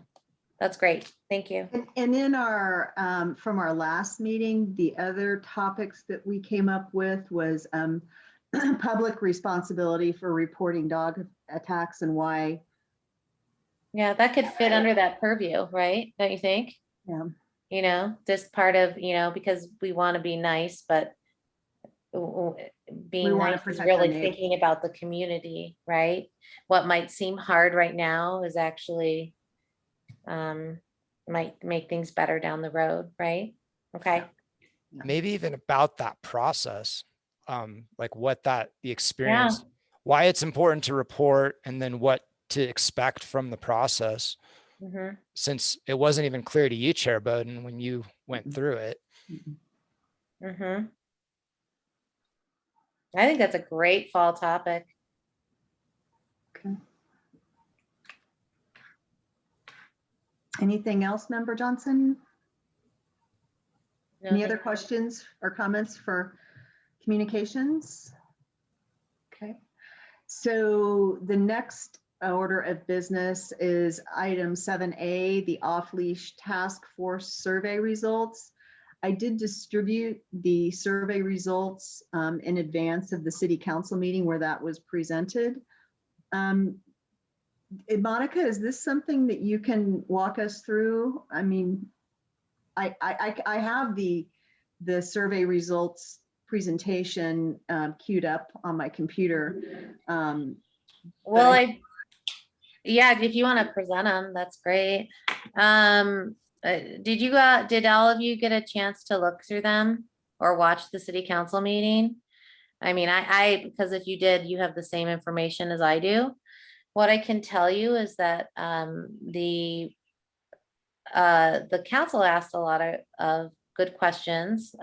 That's great. Thank you. And in our, from our last meeting, the other topics that we came up with was public responsibility for reporting dog attacks and why. Yeah, that could fit under that purview, right? Don't you think? Yeah. You know, just part of, because we want to be nice, but being wanna nice is protect our really neighbors. thinking about the community, right? What might seem hard right now is actually might make things better down the road, right? Okay. Maybe even about that process, like what the Yeah. experience, why it's important to report, and then what to expect from the process, Mhm. since it wasn't even clear to you, Chair Bowden, when you went through it. Mhm. I think that's a great fall topic. Okay. Anything else, Member Johnson? No, Any thank other you. questions or comments for communications? Okay, so the next order of business is item 7A, the off-leash task force survey results. I did distribute the survey results in advance of the city council meeting where that was presented. Monica, is this something that you can walk us through? I mean, I have the survey results presentation queued up on my computer. Well, yeah, if you want to present them, that's great. Did all of you get a chance to look through them or watch the city council meeting? I mean, because if you did, you have the same information as I do. What I can tell you is that the council asked a lot of good questions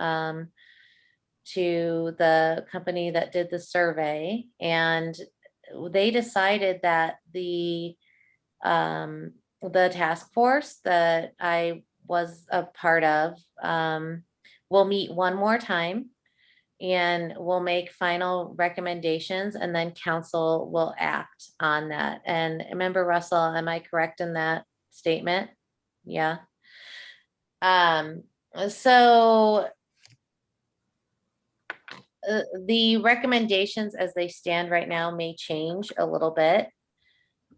to the company that did the survey, and they decided that the task force that I was a part of will meet one more time and we'll make final recommendations, and then council will act on that. And Member Russell, am I correct in that statement? Yeah. So the recommendations as they stand right now may change a little bit.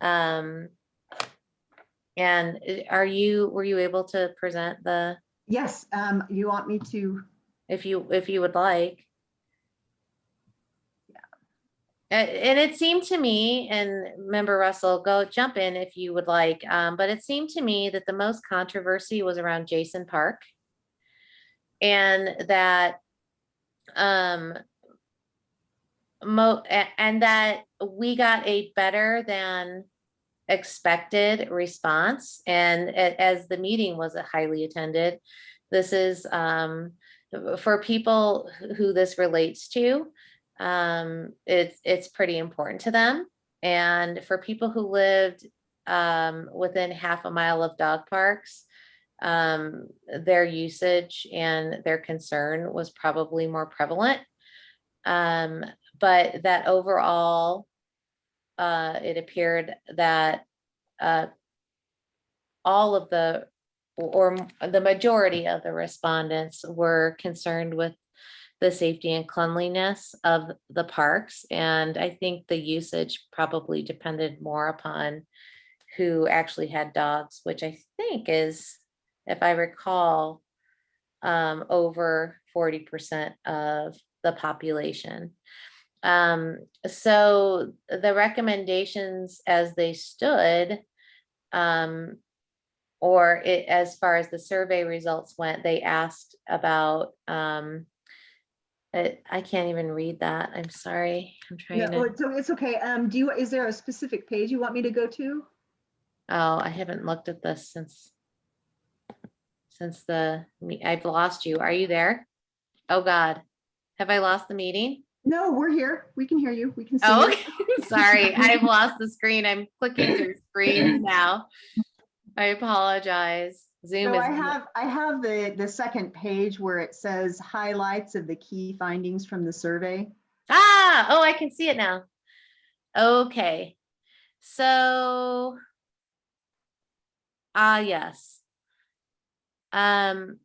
And were you able to present the? Yes, you want me to? If you would like. And it seemed to me, and Member Russell, go jump in if you would like, but it seemed to me that the most controversy was around Jason Park. And that and that we got a better than expected response. And as the meeting was highly attended, this is for people who this relates to, it's pretty important to them. And for people who lived within half a mile of dog parks, their usage and their concern was probably more prevalent. But that overall, it appeared that all of the, or the majority of the respondents were concerned with the safety and cleanliness of the parks. And I think the usage probably depended more upon who actually had dogs, which I think is, if I recall, over 40% of the population. So the recommendations as they stood, or as far as the survey results went, they asked about, I can't even read that. I'm sorry. I'm trying No, to. it's okay. Is there a specific page you want me to go to? Oh, I haven't looked at this since I've lost you. Are you there? Oh God. Have I lost the meeting? No, we're here. We can hear you. We can see Oh, you. okay. Sorry. I've lost the screen. I'm clicking through screens now. I apologize. Zoom So is. I have the second page where it says highlights of the key findings from the survey. Oh, I can see it now. Okay. So Yes. Um,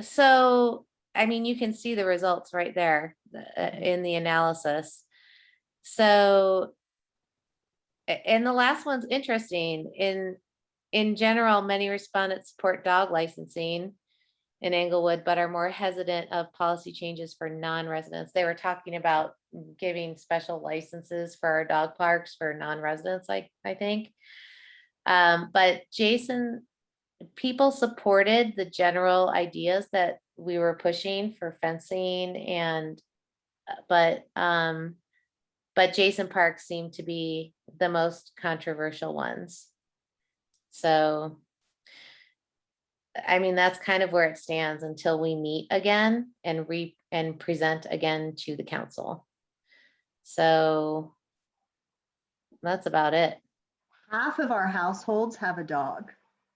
so, I mean, you can see the results right there in the analysis. So, and the last one's interesting. In general, many respondents support dog licensing in Englewood, but are more hesitant of policy changes for non-residents. They were talking about giving special licenses for our dog parks for non-residents, I think. But Jason, people supported the general ideas that we were pushing for fencing and, but Jason Park seemed to be the most controversial ones. So, I mean, that's kind of where it stands until we meet again and present again to the council. So that's about it. Half of our households have a dog.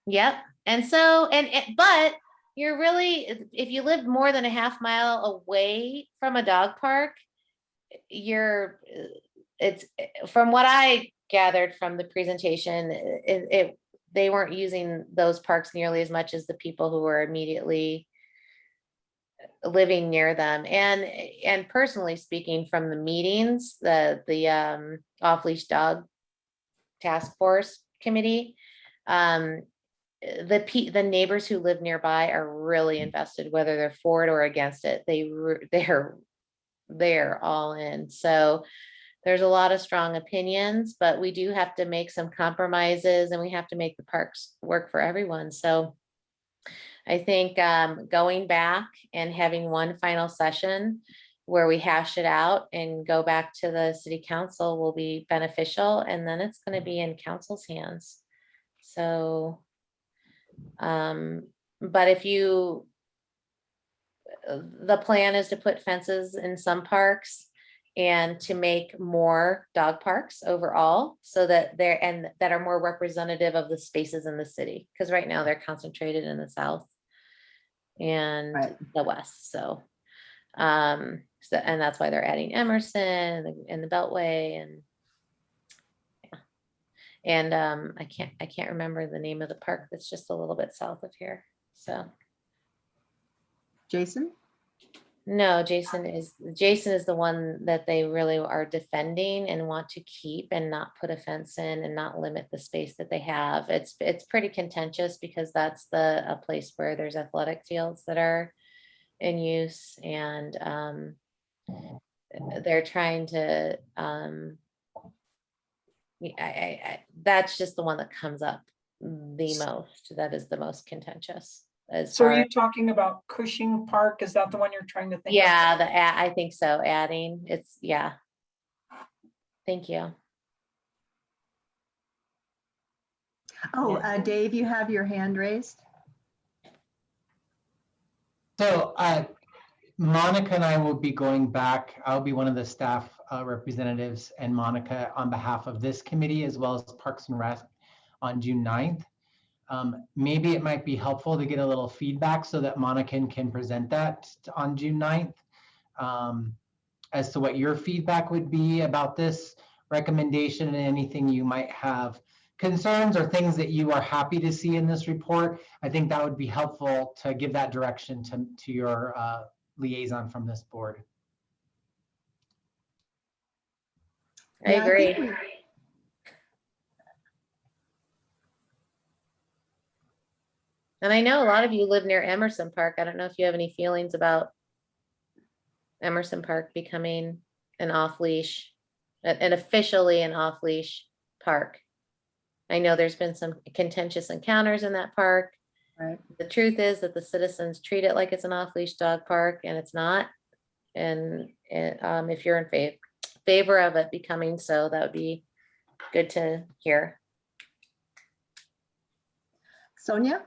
Yep. And so, but you're really, if you live more than a half mile away from a dog park, it's from what I gathered from the presentation, they weren't using those parks nearly as much as the people who were immediately living near them. And personally speaking, from the meetings, the off-leash dog task force committee, the neighbors who live nearby are really invested, whether they're for it or against it. They're all in. So there's a lot of strong opinions, but we do have to make some compromises and we have to make the parks work for everyone. So I think going back and having one final session where we hash it out and go back to the city council will be beneficial. And then it's going to be in council's hands. So, but if the plan is to put fences in some parks and to make more dog parks overall so that that are more representative of the spaces in the city. Because right now they're concentrated in the south and the west. So, and that's why they're adding Emerson and the Beltway and I can't remember the name of the park that's just a little bit south of here. So Jason? No, Jason is the one that they really are defending and want to keep and not put a fence in and not limit the space that they have. It's pretty contentious because that's a place where there's athletic fields that are in use and they're trying to that's just the one that comes up the most. That is the most contentious. So are you talking about Cushing Park? Is that the one you're trying to think of? Yeah, I think so. Adding yeah. Thank you. Oh, Dave, you have your hand raised. So Monica and I will be going back. I'll be one of the staff representatives and Monica on behalf of this committee as well as Parks and Rec on June 9th. Maybe it might be helpful to get a little feedback so that Monica can present that on June 9th as to what your feedback would be about this recommendation and anything you might have concerns or things that you are happy to see in this report. I think that would be helpful to give that direction to your liaison from this board. I agree. And I know a lot of you live near Emerson Park. I don't know if you have any feelings about Emerson Park becoming an off-leash, and officially an off-leash park. I know there's been some contentious encounters in that park. Right. The truth is that the citizens treat it like it's an off-leash dog park, and it's not. And if you're in favor of it becoming so, that would be good to hear. Sonia?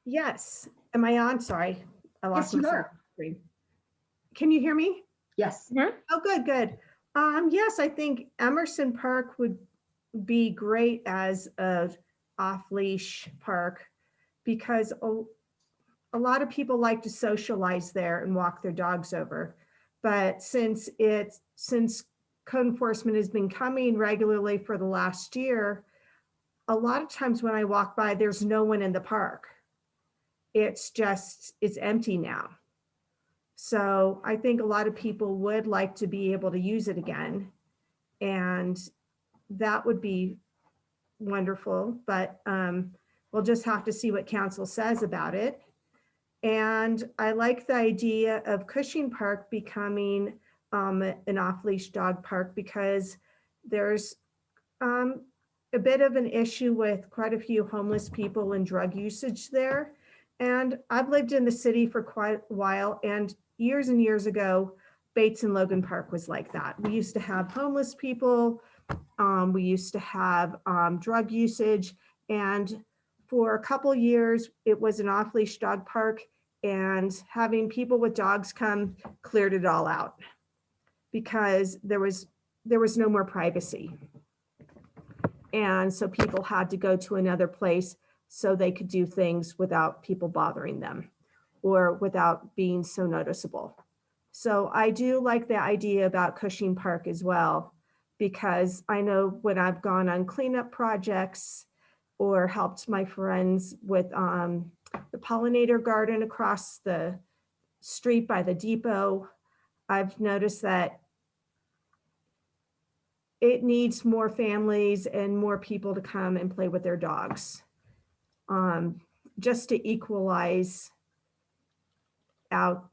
Yes. Am I on? Sorry. I lost Yes, you my are. screen. Can you hear me? Yes. Oh, good. Yes, I think Emerson Park would be great as a off-leash park because a lot of people like to socialize there and walk their dogs over. But since code enforcement has been coming regularly for the last year, a lot of times when I walk by, there's no one in the park. It's empty now. So I think a lot of people would like to be able to use it again. And that would be wonderful, but we'll just have to see what council says about it. And I like the idea of Cushing Park becoming an off-leash dog park, because there's a bit of an issue with quite a few homeless people and drug usage there. And I've lived in the city for quite a while, and years ago, Bates and Logan Park was like that. We used to have homeless people, we used to have drug usage, and for a couple years, it was an off-leash dog park, and having people with dogs come cleared it all out because there was no more privacy. And so people had to go to another place so they could do things without people bothering them or without being so noticeable. So I do like the idea about Cushing Park as well, because I know when I've gone on cleanup projects or helped my friends with the pollinator garden across the street by the depot, I've noticed that it needs more families and more people to come and play with their dogs, just to equalize out,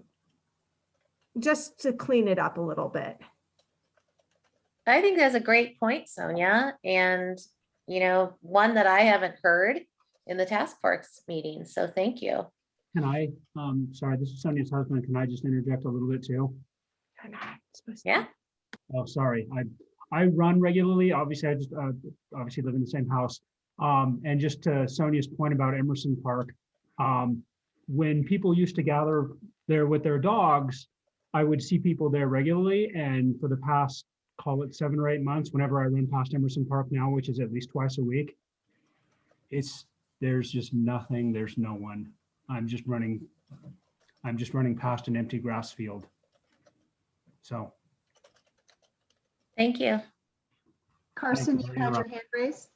just to clean it up a little bit. I think that's a great point, Sonia. And, one that I haven't heard in the task force meeting. So thank you. Can I, sorry, this is Sonia's husband. Can I just interject a little bit too? You're not supposed to. Yeah. Oh, sorry. I run regularly. Obviously, I just obviously live in the same house. And just to Sonia's point about Emerson Park, when people used to gather there with their dogs, I would see people there regularly. And for the past, call it 7 or 8 months, whenever I run past Emerson Park now, which is at least twice a week, there's just nothing. There's no one. I'm just running past an empty grass field. So. Thank you. Carson, Thank you you for had your interrupting. hand raised?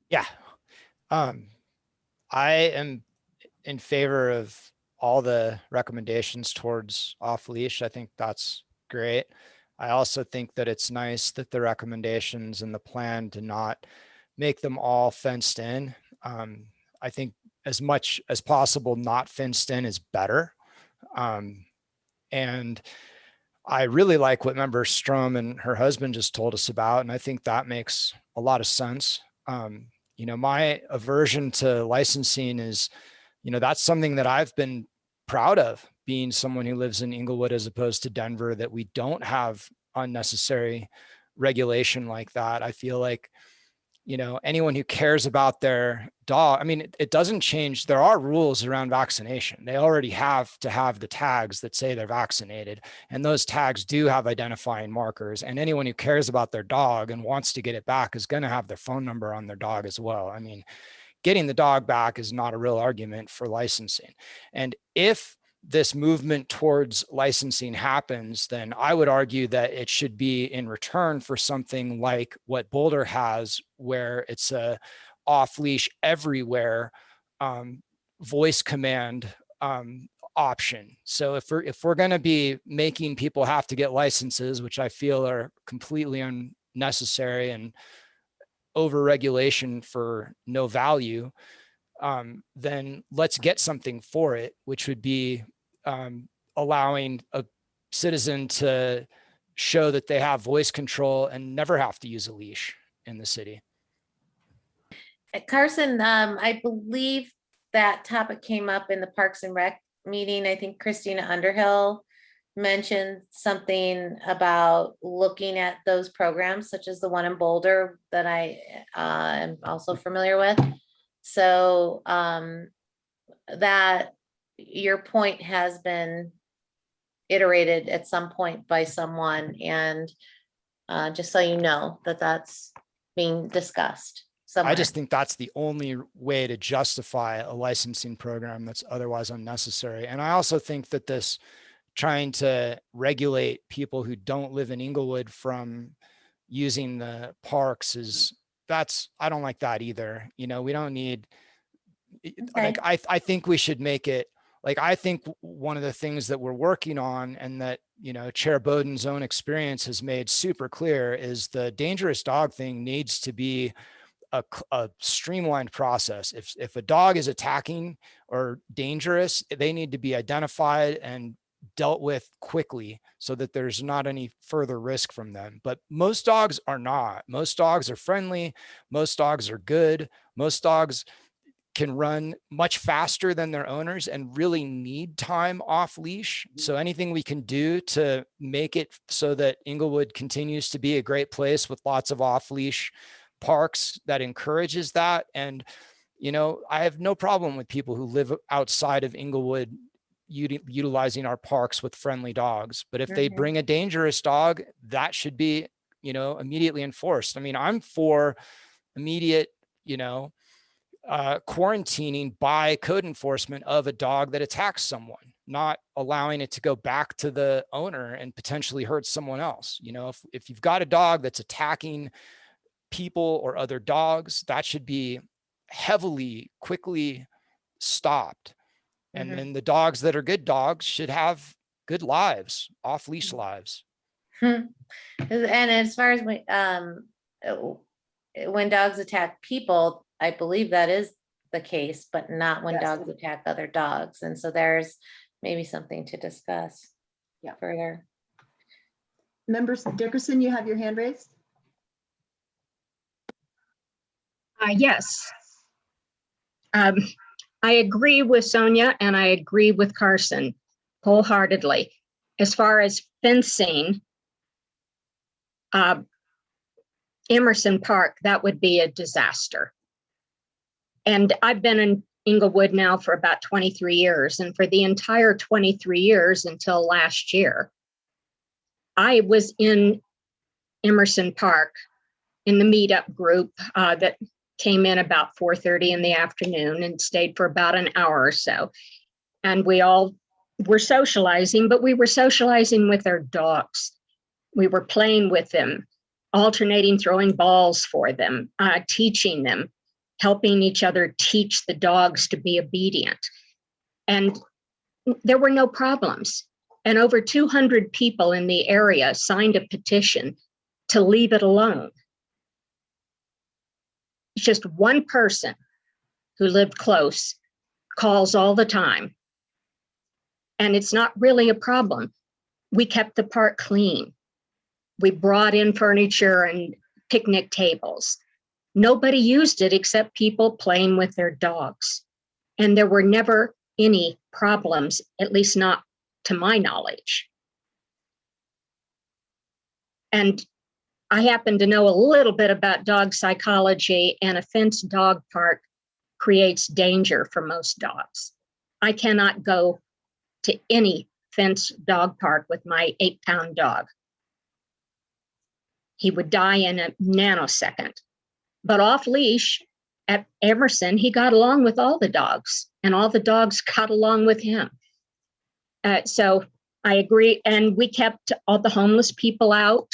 Yeah. I am in favor of all the recommendations towards off leash. I think that's great. I also think that it's nice that the recommendations and the plan to not make them all fenced in. I think as much as possible, not fenced in is better. And I really like what member Strom and her husband just told us about, and I think that makes a lot of sense. My aversion to licensing is, that's something that I've been proud of, being someone who lives in Inglewood as opposed to Denver, that we don't have unnecessary regulation like that. I feel like, anyone who cares about their dog, it doesn't change. There are rules around vaccination. They already have to have the tags that say they're vaccinated. And those tags do have identifying markers. And anyone who cares about their dog and wants to get it back is going to have their phone number on their dog as well. Getting the dog back is not a real argument for licensing. And if this movement towards licensing happens, then I would argue that it should be in return for something like what Boulder has, where it's a off-leash everywhere voice command option. So if we're going to be making people have to get licenses, which I feel are completely unnecessary and over-regulation for no value, then let's get something for it, which would be allowing a citizen to show that they have voice control and never have to use a leash in the city. Carson, I believe that topic came up in the Parks and Rec meeting. I think Christina Underhill mentioned something about looking at those programs, such as the one in Boulder that I am also familiar with. So that your point has been iterated at some point by someone, and just so you know that that's being discussed somewhere. I just think that's the only way to justify a licensing program that's otherwise unnecessary. And I also think that this trying to regulate people who don't live in Inglewood from using the parks I don't like that either. You know, we don't need, Okay. like, I think we should make it, like, I think one of the things that we're working on and that, you know, Chair Bowden's own experience has made super clear is the dangerous dog thing needs to be a streamlined process. If a dog is attacking or dangerous, they need to be identified and dealt with quickly so that there's not any further risk from them. But most dogs are not. Most dogs are friendly. Most dogs are good. Most dogs can run much faster than their owners and really need time off leash. So anything we can do to make it so that Inglewood continues to be a great place with lots of off leash parks that encourages that. And, you know, I have no problem with people who live outside of Inglewood utilizing our parks with friendly dogs. But if they bring a dangerous dog, that should be, you know, immediately enforced. I mean, I'm for immediate, you know, quarantining by code enforcement of a dog that attacks someone, not allowing it to go back to the owner and potentially hurt someone else. You know, if you've got a dog that's attacking people or other dogs, that should be quickly stopped. And then the dogs that are good dogs should have good lives, off leash lives. And as far as when dogs attack people, I believe that is the case, but not when Yes. dogs attack other dogs. And so there's maybe something to discuss further. Members Dickerson, you have your hand raised? Yes. I agree with Sonia and I agree with Carson wholeheartedly. As far as fencing, Emerson Park, that would be a disaster. And I've been in Inglewood now for about 23 years. And for the entire 23 years until last year, I was in Emerson Park in the meetup group that came in about 4:30 in the afternoon and stayed for about an hour or so. And we all were socializing, but we were socializing with our dogs. We were playing with them, alternating throwing balls for them, teaching them, helping each other teach the dogs to be obedient. And there were no problems. And over 200 people in the area signed a petition to leave it alone. It's just one person who lived close calls all the time. And it's not really a problem. We kept the park clean. We brought in furniture and picnic tables. Nobody used it except people playing with their dogs. And there were never any problems, at least not to my knowledge. And I happen to know a little bit about dog psychology, and a fenced dog park creates danger for most dogs. I cannot go to any fenced dog park with my 8-pound dog. He would die in a nanosecond. But off leash at Emerson, he got along with all the dogs, and all the dogs got along with him. So I agree. And we kept all the homeless people out.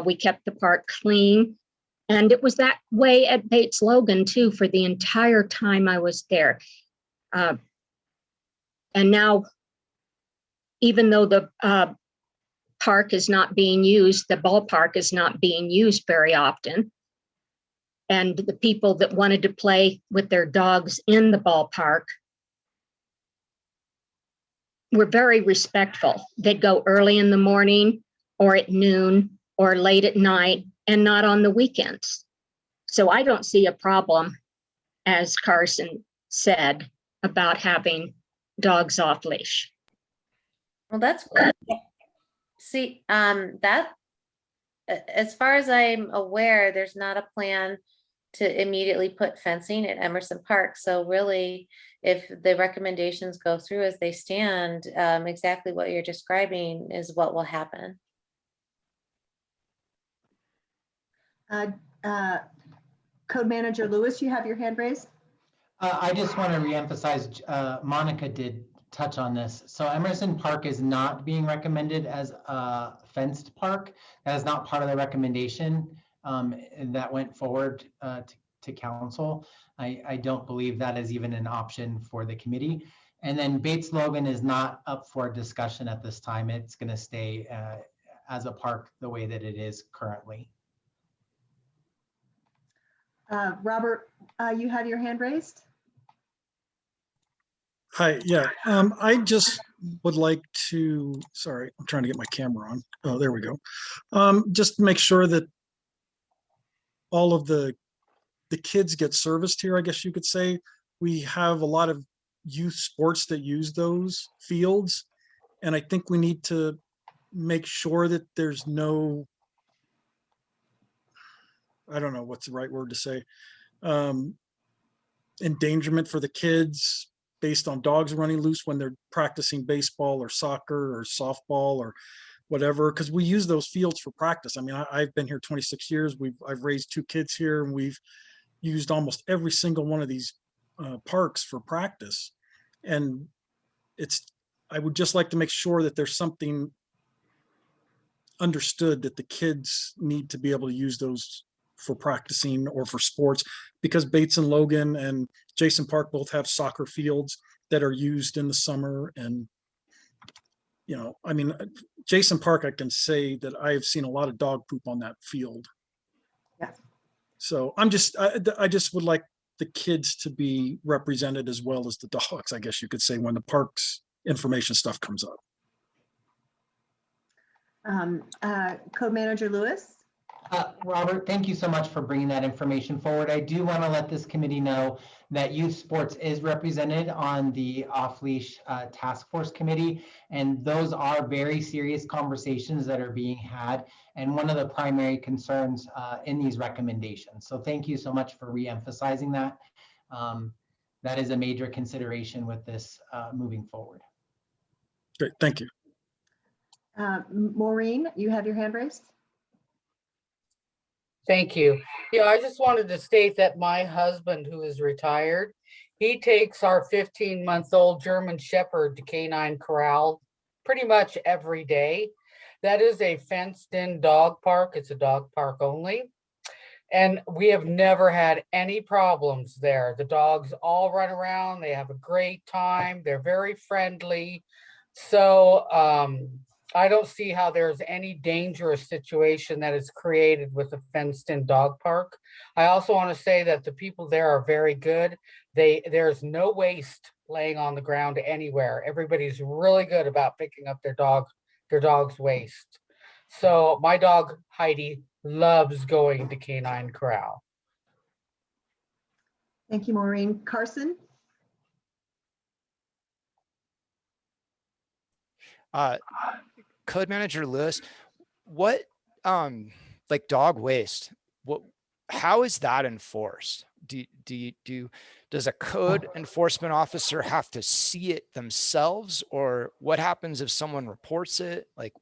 We kept the park clean. And it was that way at Bates Logan, too, for the entire time I was there. And now, even though the park is not being used, the ballpark is not being used very often, and the people that wanted to play with their dogs in the ballpark were very respectful. They'd go early in the morning or at noon or late at night, and not on the weekends. So I don't see a problem, as Carson said, about having dogs off leash. Well, that's good. See, that, as far as I'm aware, there's not a plan to immediately put fencing at Emerson Park. So really, if the recommendations go through as they stand, exactly what you're describing is what will happen. Code Manager Lewis, you have your hand raised? I just want to reemphasize, Monica did touch on this. So Emerson Park is not being recommended as a fenced park. That is not part of the recommendation that went forward to council. I don't believe that is even an option for the committee. And then Bates Logan is not up for discussion at this time. It's going to stay as a park the way that it is currently. Robert, you have your hand raised? Hi, yeah, I just would like to, sorry, I'm trying to get my camera on. Oh, there we go. Just make sure that all of the kids get serviced here, I guess you could say. We have a lot of youth sports that use those fields. And I think we need to make sure that there's no, I don't know what's the right word to say, endangerment for the kids based on dogs running loose when they're practicing baseball or soccer or softball or whatever, because we use those fields for practice. I mean, I've been here 26 years. I've raised 2 kids here, and we've used almost every single one of these parks for practice. And I would just like to make sure that there's something understood that the kids need to be able to use those for practicing or for sports, because Bates and Logan and Jason Park both have soccer fields that are used in the summer. And, you know, I mean, Jason Park, I can say that I have seen a lot of dog poop on that field. Yes. So I just would like the kids to be represented as well as the dogs, I guess you could say, when the parks information stuff comes up. Code Manager Lewis? Robert, thank you so much for bringing that information forward. I do want to let this committee know that youth sports is represented on the off-leash task force committee, and those are very serious conversations that are being had, and one of the primary concerns in these recommendations. So thank you so much for re-emphasizing that. That is a major consideration with this moving forward. Great, thank you. Maureen, you have your hand raised? Thank you. Yeah, I just wanted to state that my husband, who is retired, he takes our 15-month-old German Shepherd to Canine Corral pretty much every day. That is a fenced-in dog park. It's a dog park only. And we have never had any problems there. The dogs all run around. They have a great time. They're very friendly. So I don't see how there's any dangerous situation that is created with a fenced-in dog park. I also want to say that the people there are very good. There's no waste laying on the ground anywhere. Everybody's really good about picking up their dog's waste. So my dog Heidi loves going to Canine Corral. Thank you, Maureen. Carson? Code Manager Lewis, what like dog waste, how is that enforced? Does a code enforcement officer have to see it themselves, or what happens if someone reports it? Like,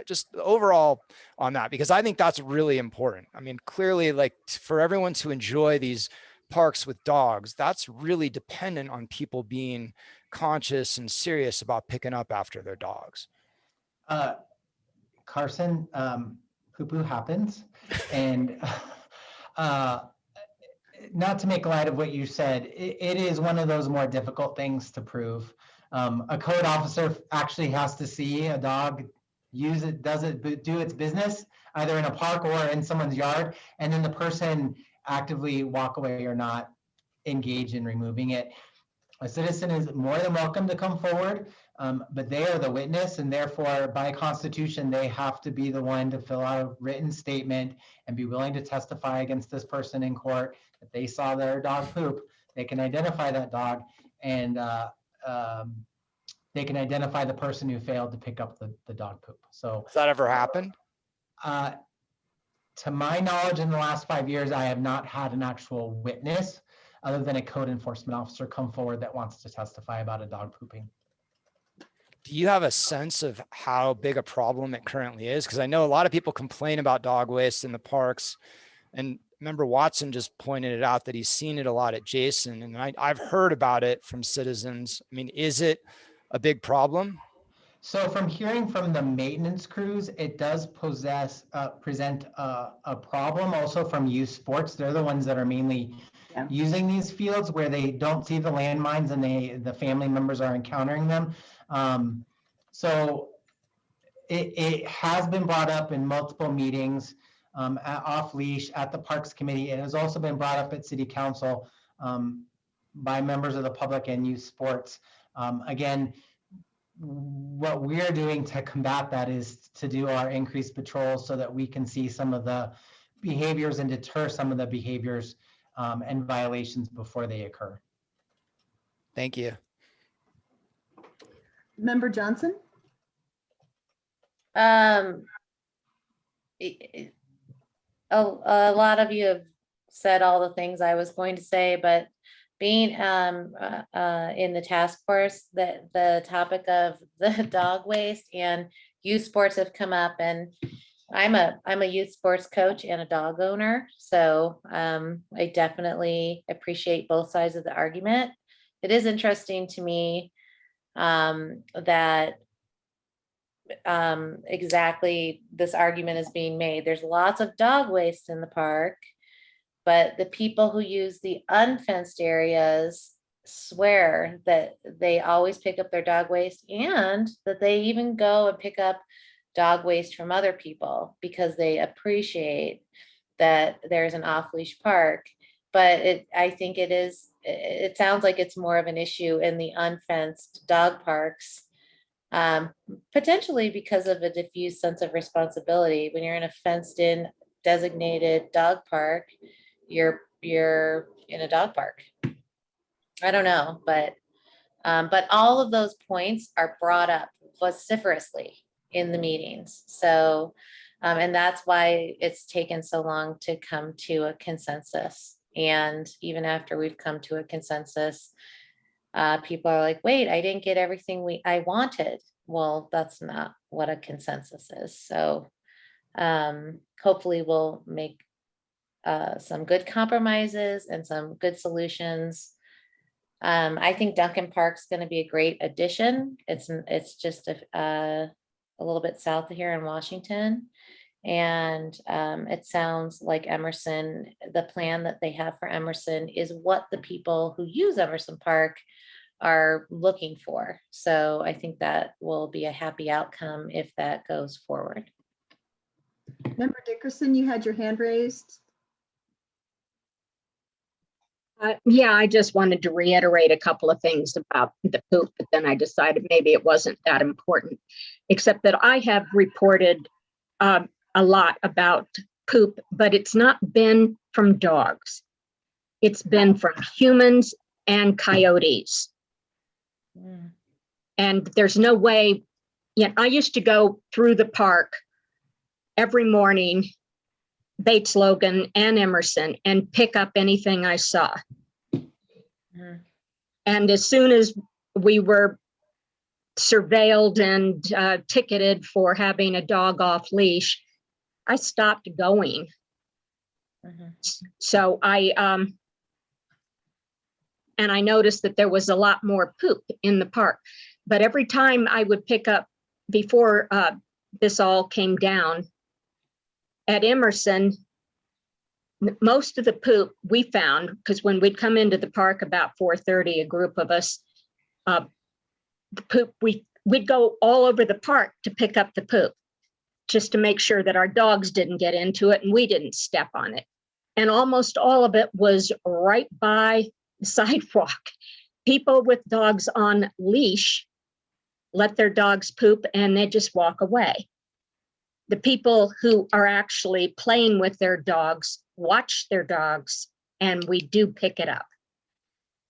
just overall on that, because I think that's really important. I mean, clearly, like, for everyone to enjoy these parks with dogs, that's really dependent on people being conscious and serious about picking up after their dogs. Carson, poo-poo happens. And not to make light of what you said, it is one of those more difficult things to prove. A code officer actually has to see a dog do its business, either in a park or in someone's yard, and then the person actively walk away or not engage in removing it. A citizen is more than welcome to come forward, but they are the witness, and therefore by Constitution, they have to be the one to fill out a written statement and be willing to testify against this person in court that they saw their dog poop. They can identify that dog, and they can identify the person who failed to pick up the dog poop. So Has that ever happened? To my knowledge, in the last 5 years, I have not had an actual witness other than a code enforcement officer come forward that wants to testify about a dog pooping. Do you have a sense of how big a problem it currently is? Because I know a lot of people complain about dog waste in the parks, and Member Watson just pointed it out that he's seen it a lot at Jason, and I've heard about it from citizens. I mean, is it a big problem? So from hearing from the maintenance crews, it does present a problem also from youth sports. They're the ones that are mainly Yeah. using these fields where they don't see the landmines and the family members are encountering them. So it has been brought up in multiple meetings off leash at the Parks Committee. It has also been brought up at City Council by members of the public and youth sports. Again, what we're doing to combat that is to do our increased patrols so that we can see some of the behaviors and deter some of the behaviors and violations before they occur. Thank you. Member Johnson? A lot of you have said all the things I was going to say, but being in the task force, the topic of the dog waste and youth sports have come up, and I'm a youth sports coach and a dog owner, so I definitely appreciate both sides of the argument. It is interesting to me that exactly this argument is being made. There's lots of dog waste in the park, but the people who use the unfenced areas swear that they always pick up their dog waste and that they even go and pick up dog waste from other people because they appreciate that there's an off-leash park. But I think it sounds like it's more of an issue in the unfenced dog parks, potentially because of a diffuse sense of responsibility. When you're in a fenced-in designated dog park, you're in a dog park. I don't know, but all of those points are brought up vociferously in the meetings. So, and that's why it's taken so long to come to a consensus. And even after we've come to a consensus, people are like, wait, I didn't get everything I wanted. Well, that's not what a consensus is. So hopefully we'll make some good compromises and some good solutions. I think Duncan Park's going to be a great addition. It's just a little bit south of here in Washington. And it sounds like Emerson, the plan that they have for Emerson is what the people who use Emerson Park are looking for. So I think that will be a happy outcome if that goes forward. Member Dickerson, you had your hand raised. Yeah, I just wanted to reiterate a couple of things about the poop, but then I decided maybe it wasn't that important, except that I have reported a lot about poop, but it's not been from dogs. It's been from humans and coyotes. Mm. And there's no way, I used to go through the park every morning, Bates Logan and Emerson, and pick up anything I saw. Mm. And as soon as we were surveilled and ticketed for having a dog off leash, I stopped going. Mhm. So I noticed that there was a lot more poop in the park. But every time I would pick up, before this all came down, at Emerson, most of the poop we found, because when we'd come into the park about 4:30, a group of us, the poop, we'd go all over the park to pick up the poop, just to make sure that our dogs didn't get into it and we didn't step on it. And almost all of it was right by the sidewalk. People with dogs on leash let their dogs poop and they just walk away. The people who are actually playing with their dogs watch their dogs, and we do pick it up.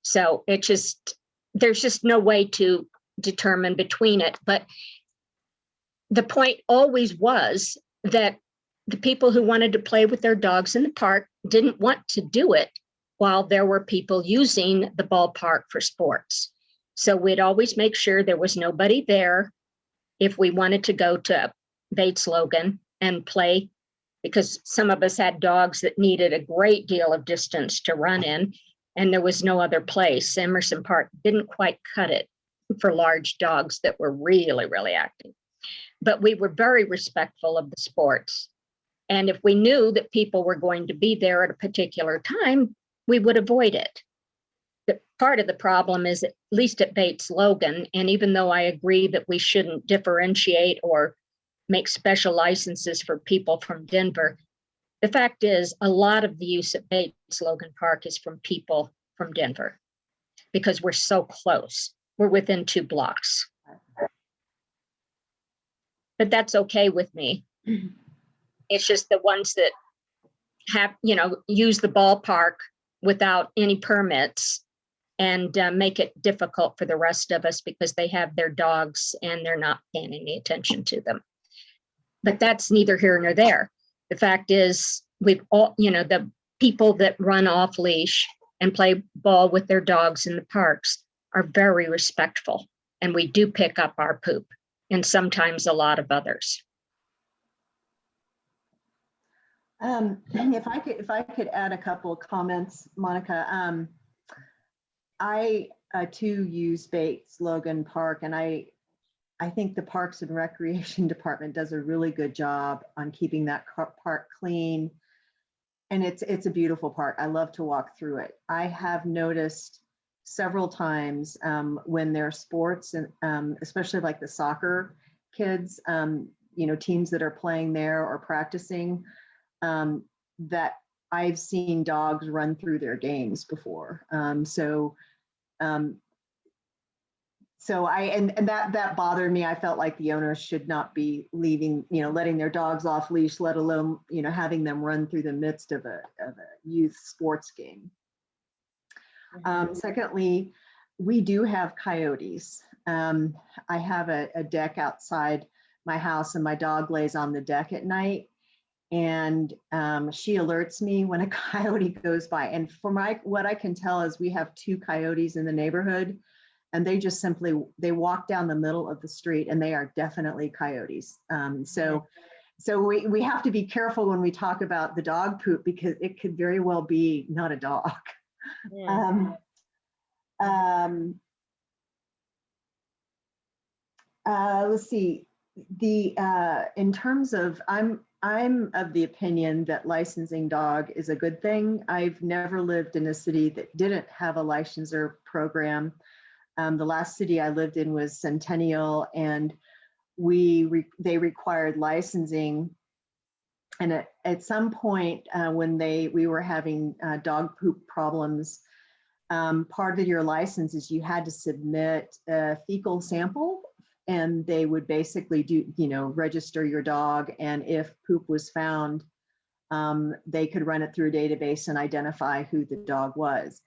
So there's just no way to determine between it. But the point always was that the people who wanted to play with their dogs in the park didn't want to do it while there were people using the ballpark for sports. So we'd always make sure there was nobody there if we wanted to go to Bates Logan and play because some of us had dogs that needed a great deal of distance to run in, and there was no other place. Emerson Park didn't quite cut it for large dogs that were really, really active. But we were very respectful of the sports. And if we knew that people were going to be there at a particular time, we would avoid it. The part of the problem is, at least at Bates Logan, and even though I agree that we shouldn't differentiate or make special licenses for people from Denver, the fact is a lot of the use at Bates Logan Park is from people from Denver because we're so close. We're within 2 blocks. But that's okay with me. It's just the ones that have, use the ballpark without any permits and make it difficult for the rest of us because they have their dogs and they're not paying any attention to them. But that's neither here nor there. The fact is, we've all, the people that run off leash and play ball with their dogs in the parks are very respectful, and we do pick up our poop, and sometimes a lot of others. If I could add a couple of comments, Monica. I too use Bates Logan Park, and I think the Parks and Recreation Department does a really good job on keeping that park clean. And it's a beautiful park. I love to walk through it. I have noticed several times when there are sports, and especially like the soccer kids, teams that are playing there or practicing, that I've seen dogs run through their games before. That bothered me. I felt like the owners should not be leaving, letting their dogs off leash, let alone, having them run through the midst of a youth sports game. Secondly, we do have coyotes. I have a deck outside my house, and my dog lays on the deck at night, and she alerts me when a coyote goes by. And what I can tell is we have 2 coyotes in the neighborhood, and they just they walk down the middle of the street, and they are definitely coyotes. So we have to be careful when we talk about the dog poop, because it could very well be not a dog. Yeah. Let's see. In terms of, I'm of the opinion that licensing dog is a good thing. I've never lived in a city that didn't have a licensure program. The last city I lived in was Centennial, and they required licensing. And at some point when we were having dog poop problems, part of your license is you had to submit a fecal sample, and they would basically register your dog. And if poop was found, they could run it through a database and identify who the dog was.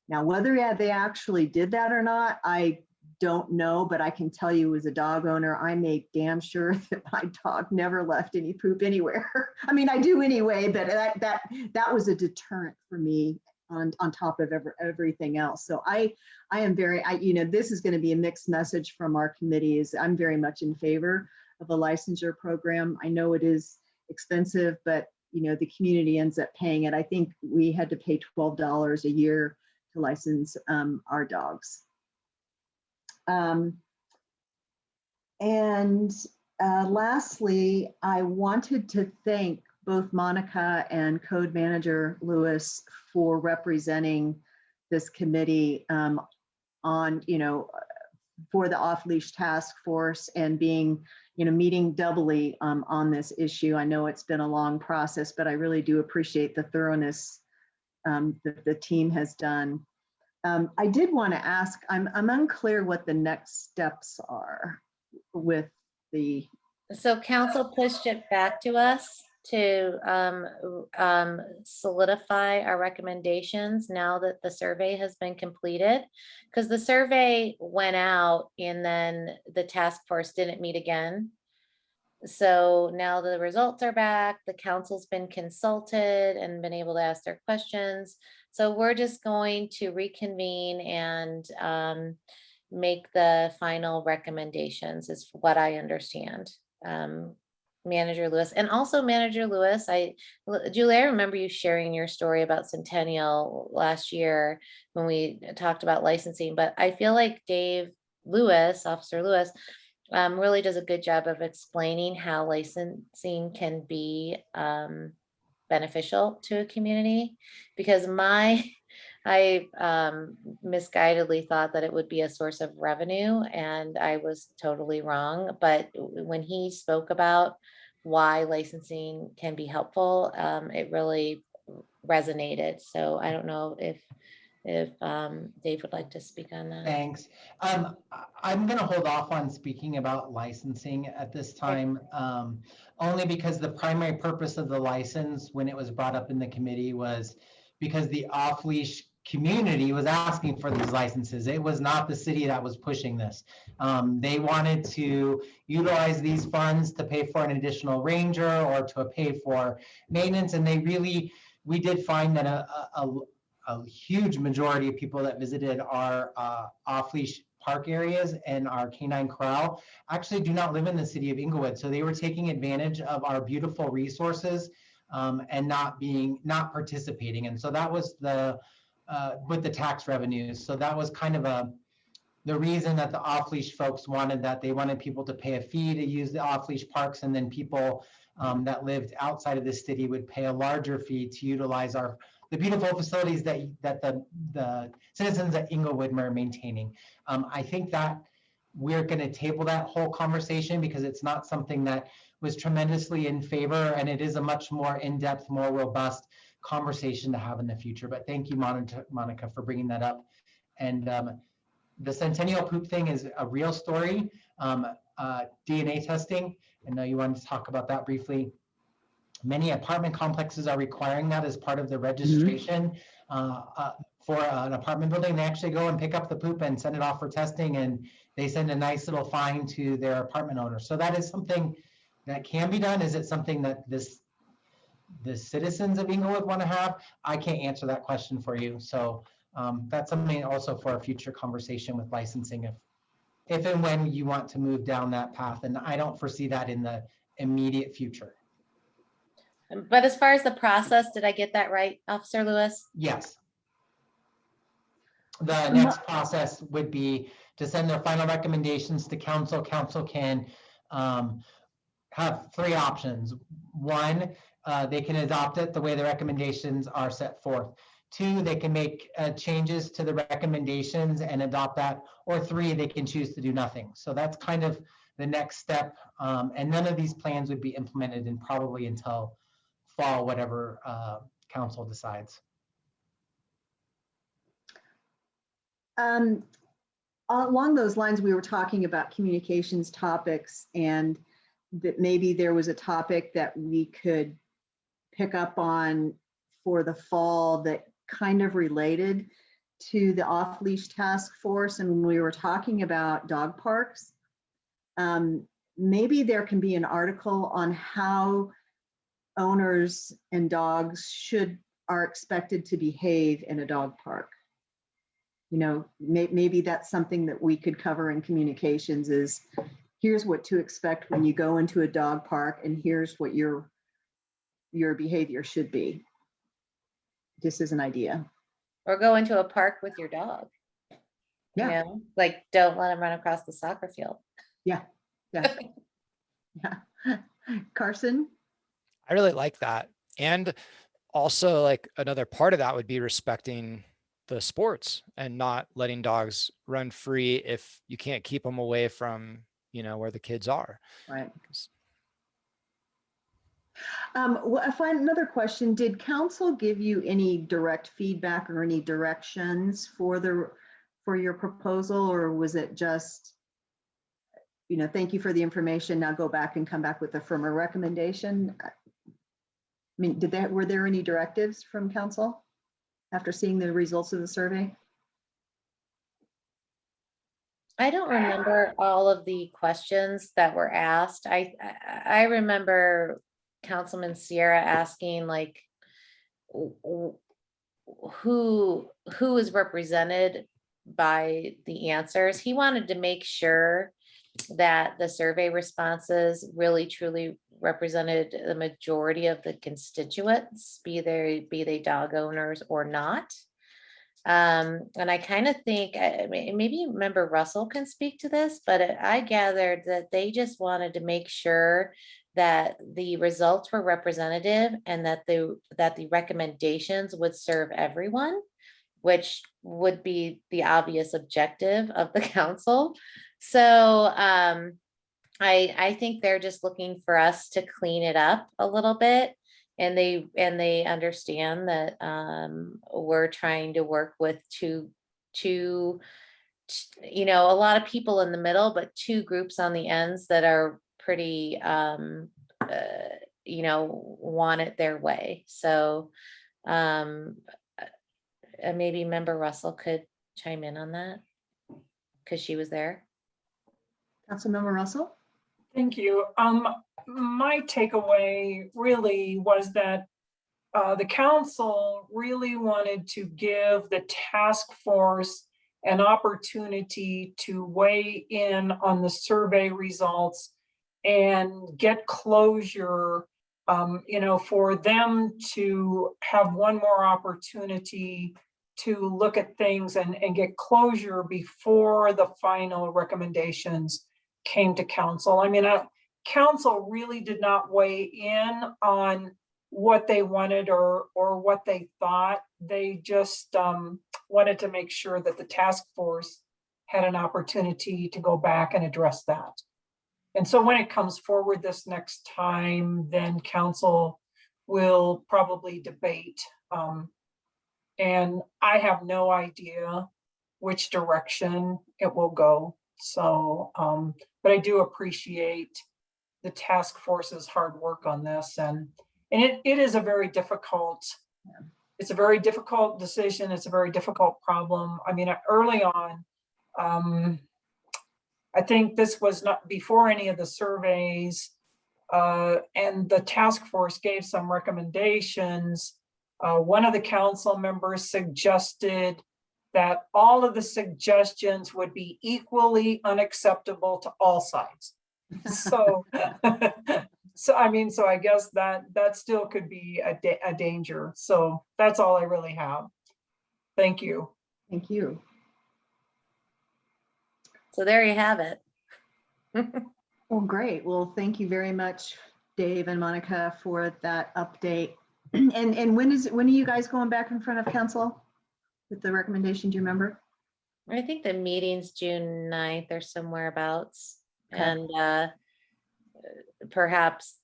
Now, whether they actually did that or not, I don't know, but I can tell you, as a dog owner, I make damn sure that my dog never left any poop anywhere. I mean, I do anyway, but that was a deterrent for me on top of everything else. So I am this is going to be a mixed message from our committees. I'm very much in favor of a licensure program. I know it is expensive, but the community ends up paying it. I think we had to pay $12 a year to license our dogs. Lastly, I wanted to thank both Monica and Code Manager Lewis for representing this committee for the off-leash task force, and being, meeting doubly on this issue. I know it's been a long process, but I really do appreciate the thoroughness that the team has done. I did want to ask, I'm unclear what the next steps are with the. So council pushed it back to us to solidify our recommendations now that the survey has been completed, because the survey went out and then the task force didn't meet again. So now the results are back, the council's been consulted and been able to ask their questions. So we're just going to reconvene and make the final recommendations, is what I understand. Manager Lewis, and also Manager Lewis, Julie, I remember you sharing your story about Centennial last year when we talked about licensing, but I feel like Officer Lewis, really does a good job of explaining how licensing can be beneficial to a community, because I misguidedly thought that it would be a source of revenue, and I was totally wrong. But when he spoke about why licensing can be helpful, it really resonated. So I don't know if Dave would like to speak on that. Thanks. I'm going to hold off on speaking about licensing at this time, only because the primary purpose of the license, when it was brought up in the committee, was because the off-leash community was asking for these licenses. It was not the city that was pushing this. They wanted to utilize these funds to pay for an additional ranger or to pay for maintenance, and we did find that a huge majority of people that visited our off-leash park areas and our canine corral actually do not live in the city of Inglewood. So they were taking advantage of our beautiful resources and not participating. And so that was with the tax revenues. So that was kind of the reason that the off-leash folks wanted that. They wanted people to pay a fee to use the off-leash parks, and then people that lived outside of the city would pay a larger fee to utilize the beautiful facilities that the citizens at Inglewood are maintaining. I think that we're going to table that whole conversation because it's not something that was tremendously in favor, and it is a much more in-depth, more robust conversation to have in the future. But thank you, Monica, for bringing that up. And the Centennial poop thing is a real story. DNA testing, I know you wanted to talk about that briefly. Many apartment complexes are requiring that as part of the registration for an apartment building. They actually go and pick up the poop and send it off for testing, and they send a nice little fine to their apartment owner. So that is something that can be done. Is it something that the citizens of Inglewood want to have? I can't answer that question for you. So that's something also for a future conversation with licensing if and when you want to move down that path. And I don't foresee that in the immediate future. But as far as the process, did I get that right, Officer Lewis? Yes. The next process would be to send their final recommendations to council. Council can have three options. One, they can adopt it the way the recommendations are set forth. Two, they can make changes to the recommendations and adopt that. Or three, they can choose to do nothing. So that's kind of the next step. And none of these plans would be implemented in probably until fall, whatever council decides. Along those lines, we were talking about communications topics, and that maybe there was a topic that we could pick up on for the fall that kind of related to the off-leash task force. And when we were talking about dog parks, maybe there can be an article on how owners and dogs are expected to behave in a dog park. You know, maybe that's something that we could cover in communications is here's what to expect when you go into a dog park, and here's what your behavior should be. This is an idea. Or go into a park with your dog. Yeah. You know, like don't let them run across the soccer field. Yeah. Yeah. Yeah. Carson? I really like that. And also, like, another part of that would be respecting the sports and not letting dogs run free if you can't keep them away from, you know, where the kids are. Right. Well, I find another question. Did council give you any direct feedback or any directions for your proposal, or was it just, you know, thank you for the information, now go back and come back with a firmer recommendation? I mean, were there any directives from council after seeing the results of the survey? I don't remember all of the questions that were asked. I remember Councilman Sierra asking, like, who is represented by the answers. He wanted to make sure that the survey responses really truly represented the majority of the constituents, be they dog owners or not. And I kind of think, maybe Member Russell can speak to this, but I gathered that they just wanted to make sure that the results were representative and that the recommendations would serve everyone, which would be the obvious objective of the council. So I think they're just looking for us to clean it up a little bit. And they understand that we're trying to work with two, you know, a lot of people in the middle, but two groups on the ends that are pretty, you know, want it their way. So maybe Member Russell could chime in on that because she was there. Councilmember Russell? Thank you. My takeaway really was that the council really wanted to give the task force an opportunity to weigh in on the survey results and get closure, you know, for them to have one more opportunity to look at things and get closure before the final recommendations came to council. I mean, council really did not weigh in on what they wanted or what they thought. They just wanted to make sure that the task force had an opportunity to go back and address that. And so when it comes forward this next time, then council will probably debate. And I have no idea which direction it will go. So, but I do appreciate the task force's hard work on this. And it is a very difficult, it's a very difficult decision. It's a very difficult problem. I mean, early on, I think this was not before any of the surveys, and the task force gave some recommendations. One of the council members suggested that all of the suggestions would be equally unacceptable to all sides. So, so I mean, so I guess that still could be a danger. So that's all I really have. Thank you. Thank you. So there you have it. Well, great. Well, thank you very much, Dave and Monica, for that update. And when are you guys going back in front of council with the recommendation? Do you remember? I think the meeting's June 9th or somewhere abouts. Okay. And perhaps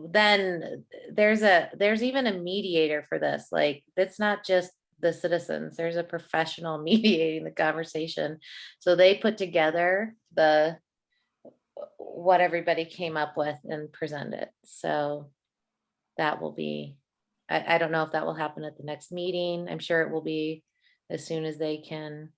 then there's even a mediator for this. Like, it's not just the citizens, there's a professional mediating the conversation. So they put together what everybody came up with and present it. So that will be, I don't know if that will happen at the next meeting. I'm sure it will be as soon as they can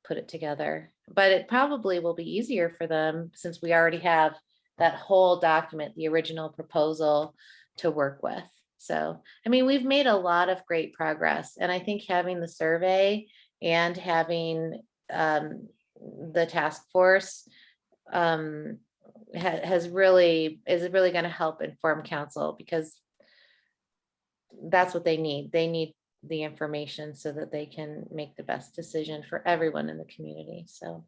put it together, but it probably will be easier for them since we already have that whole document, the original proposal, to work with. So, I mean, we've made a lot of great progress, and I think having the survey and having the task force is really going to help inform council, because that's what they need. They need the information so that they can make the best decision for everyone in the community. So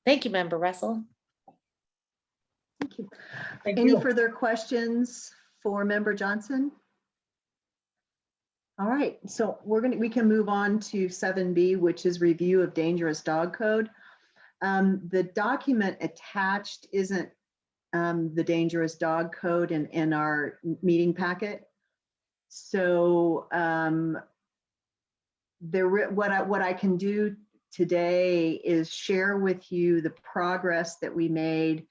thank you, Member Russell. Thank you. Thank Any you. further questions for Member Johnson? All right, so we can move on to 7B, which is review of dangerous dog code. The document attached isn't the dangerous dog code in our meeting packet. So what I can do today is share with you the progress that we made.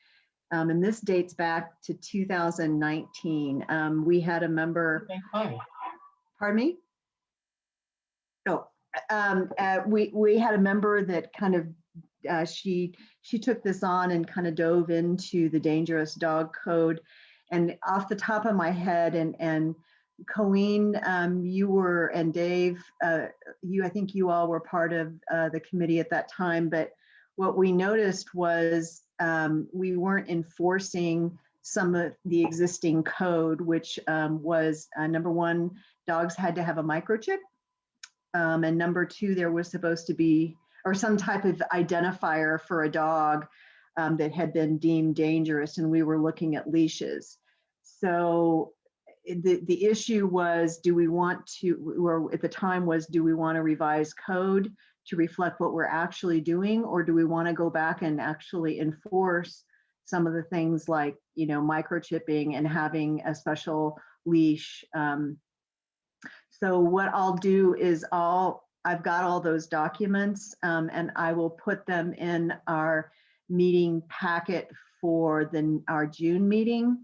And this dates back to 2019. We had a member, pardon me? No, we had a member that kind of, she took this on and kind of dove into the dangerous dog code. And off the top of my head, and Colleen, you were, and Dave, I think you all were part of the committee at that time, but what we noticed was we weren't enforcing some of the existing code, which was number one, dogs had to have a microchip. And number two, there was supposed to be, or some type of identifier for a dog that had been deemed dangerous, and we were looking at leashes. So the issue was, do we want to, or at the time was, do we want to revise code to reflect what we're actually doing, or do we want to go back and actually enforce some of the things like, you know, microchipping and having a special leash? So what I'll do is I've got all those documents, and I will put them in our meeting packet for our June meeting.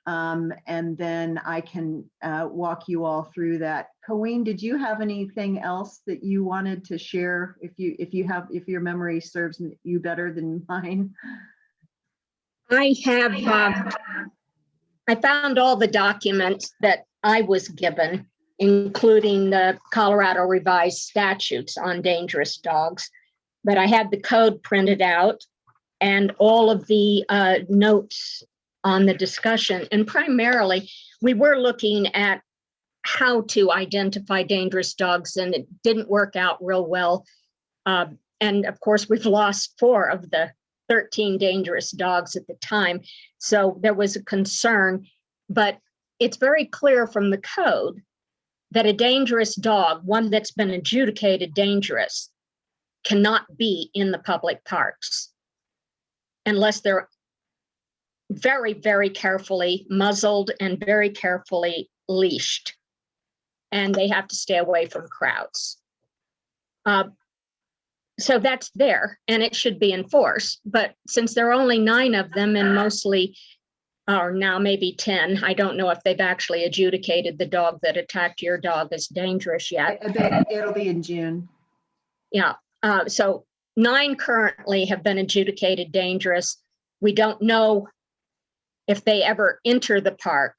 And then I can walk you all through that. Colleen, did you have anything else that you wanted to share, if your memory serves you better than mine? I have, I found all the documents that I was given, including the Colorado revised statutes on dangerous dogs. But I had the code printed out and all of the notes on the discussion. And primarily, we were looking at how to identify dangerous dogs, and it didn't work out real well. And of course, we've lost 4 of the 13 dangerous dogs at the time. So there was a concern, but it's very clear from the code that a dangerous dog, one that's been adjudicated dangerous, cannot be in the public parks unless they're very, very carefully muzzled and very carefully leashed. And they have to stay away from crowds. So that's there, and it should be enforced. But since there are only 9 of them, and mostly, or now maybe 10, I don't know if they've actually adjudicated the dog that attacked your dog as dangerous yet. It'll be in June. Yeah, so 9 currently have been adjudicated dangerous. We don't know if they ever enter the park,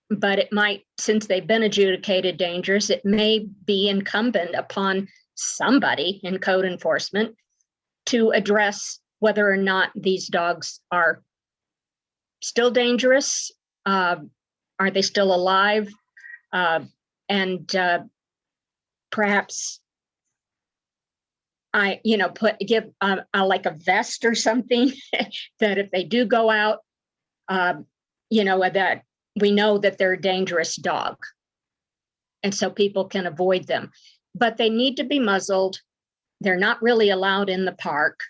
but it might, since they've been adjudicated dangerous, it may be incumbent upon somebody in code enforcement to address whether or not these dogs are still dangerous. Are they still alive? And perhaps give like a vest or something that if they do go out, that we know that they're a dangerous dog. And so people can avoid them, but they need to be muzzled. They're not really allowed in the park.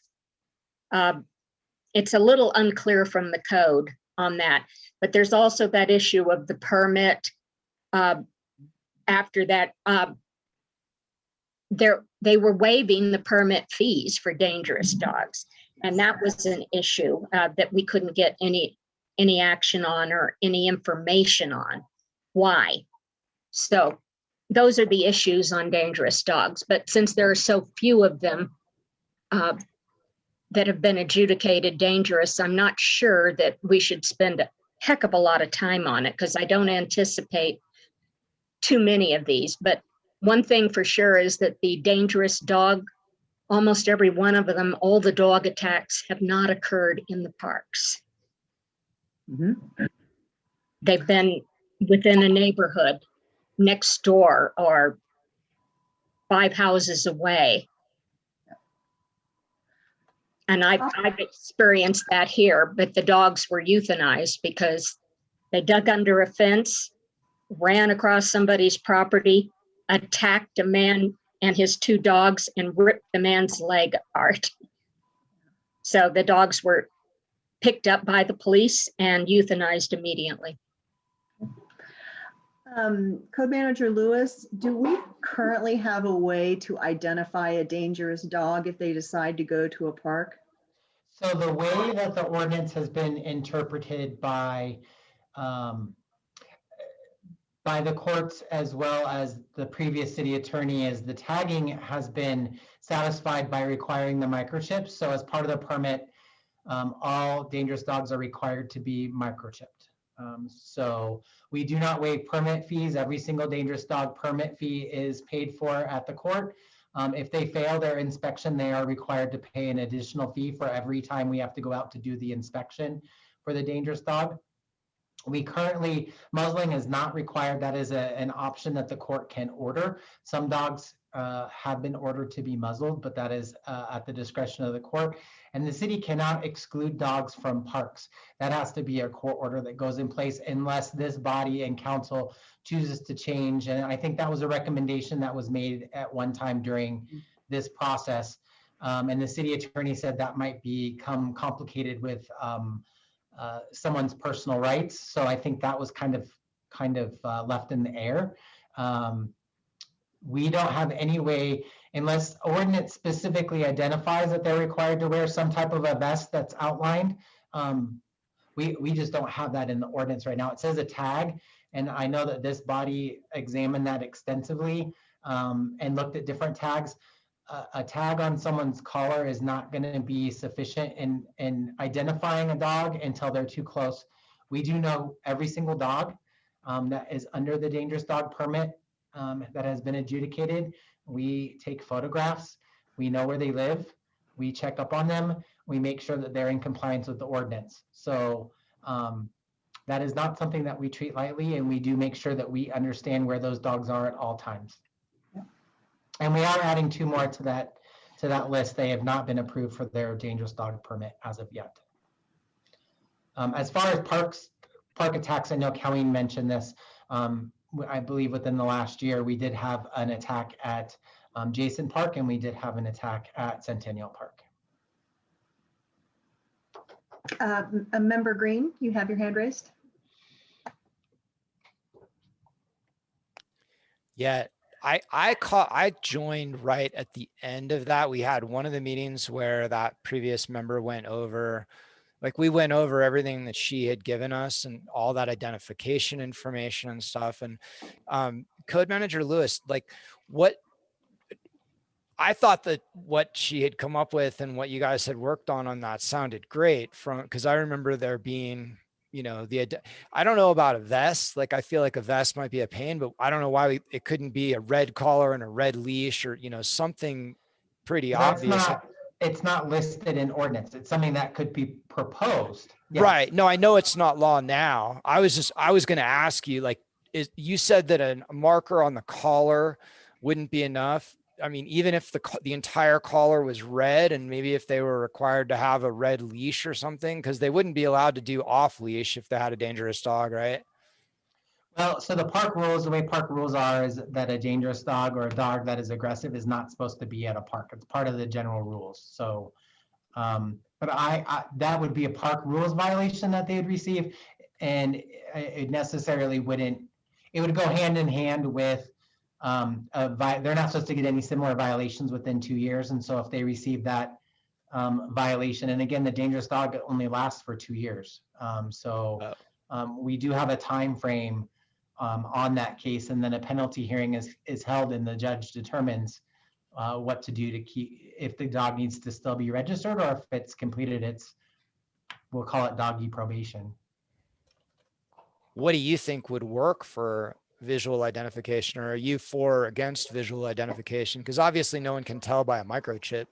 It's a little unclear from the code on that, but there's also that issue of the permit. After that, they were waiving the permit fees for dangerous dogs. And that was an issue that we couldn't get any action on or any information on. Why? So those are the issues on dangerous dogs. But since there are so few of them that have been adjudicated dangerous, I'm not sure that we should spend a heck of a lot of time on it, because I don't anticipate too many of these. But one thing for sure is that the dangerous dog, almost every one of them, all the dog attacks have not occurred in the parks. Mm-hmm. They've been within a neighborhood next door or 5 houses away. And I've experienced that here, but the dogs were euthanized because they dug under a fence, ran across somebody's property, attacked a man and his 2 dogs, and ripped the man's leg apart. So the dogs were picked up by the police and euthanized immediately. Code Manager Lewis, do we currently have a way to identify a dangerous dog if they decide to go to a park? So the way that the ordinance has been interpreted by the courts as well as the previous city attorney is the tagging has been satisfied by requiring the microchips. So as part of the permit, all dangerous dogs are required to be microchipped. So we do not waive permit fees. Every single dangerous dog permit fee is paid for at the court. If they fail their inspection, they are required to pay an additional fee for every time we have to go out to do the inspection for the dangerous dog. We currently, muzzling is not required. That is an option that the court can order. Some dogs have been ordered to be muzzled, but that is at the discretion of the court. And the city cannot exclude dogs from parks. That has to be a court order that goes in place unless this body and council chooses to change. And I think that was a recommendation that was made at one time during this process. And the city attorney said that might become complicated with someone's personal rights. So I think that was kind of left in the air. We don't have any way, unless ordinance specifically identifies that they're required to wear some type of a vest that's outlined. We just don't have that in the ordinance right now. It says a tag, and I know that this body examined that extensively and looked at different tags. A tag on someone's collar is not going to be sufficient in identifying a dog until they're too close. We do know every single dog that is under the dangerous dog permit that has been adjudicated. We take photographs. We know where they live. We check up on them. We make sure that they're in compliance with the ordinance. So that is not something that we treat lightly, and we do make sure that we understand where those dogs are at all times. And we are adding 2 more to that list. They have not been approved for their dangerous dog permit as of yet. As far as park attacks, I know Colleen mentioned this. I believe within the last year, we did have an attack at Jason Park, and we did have an attack at Centennial Park. A member Green, you have your hand raised. Yeah, I joined right at the end of that. We had one of the meetings where that previous member went over, like we went over everything that she had given us and all that identification information and stuff. And Code Manager Lewis, like I thought that what she had come up with and what you guys had worked on that sounded great because I remember there being, you know, I don't know about a vest. Like, I feel like a vest might be a pain, but I don't know why it couldn't be a red collar and a red leash or, you know, something pretty obvious. It's not listed in ordinance. It's something that could be proposed. Yes. Right. No, I know it's not law now. I was going to ask you, like, you said that a marker on the collar wouldn't be enough. I mean, even if the entire collar was red, and maybe if they were required to have a red leash or something, because they wouldn't be allowed to do off leash if they had a dangerous dog, right? Well, so the park rules, the way park rules are, is that a dangerous dog or a dog that is aggressive is not supposed to be at a park. It's part of the general rules. So, but that would be a park rules violation that they would receive, and it necessarily wouldn't. It would go hand in hand with. They're not supposed to get any similar violations within 2 years, and so if they receive that violation, and again, the dangerous dog only lasts for 2 years, we do have a time frame on that case, and then a penalty hearing is held, and the judge determines what to do to keep, if the dog needs to still be registered, or if it's completed its, we'll call it doggy probation. What do you think would work for visual identification, or are you for or against visual identification? Because obviously no one can tell by a microchip.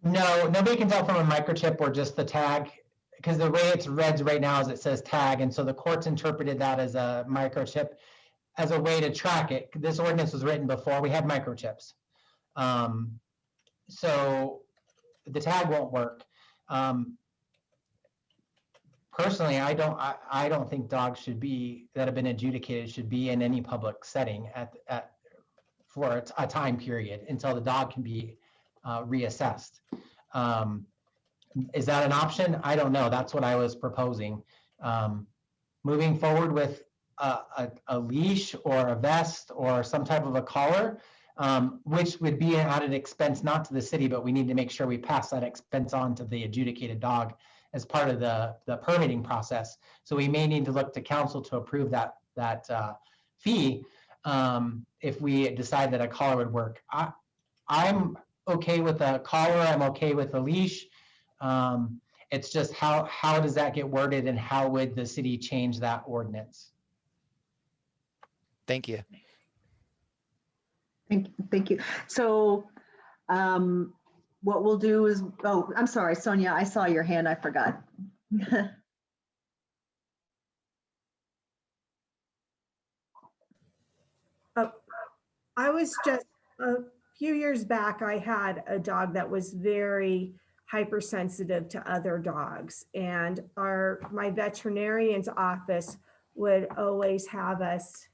No, nobody can tell from a microchip or just the tag, because the way it's read right now is it says tag, and so the courts interpreted that as a microchip as a way to track it. This ordinance was written before we had microchips, so the tag won't work. Personally, I don't think dogs that have been adjudicated should be in any public setting for a time period until the dog can be reassessed. Is that an option? I don't know. That's what I was proposing. Moving forward with a leash or a vest or some type of a collar, which would be an added expense, not to the city, but we need to make sure we pass that expense on to the adjudicated dog as part of the permitting process. So we may need to look to council to approve that fee if we decide that a collar would work. I'm okay with a collar. I'm okay with a leash. It's just how does that get worded, and how would the city change that ordinance? Thank you. Thank you. So what we'll do is, oh, I'm sorry, Sonia, I saw your hand, I forgot. I was just, a few years back, I had a dog that was very hypersensitive to other dogs. And my veterinarian's office would always have us,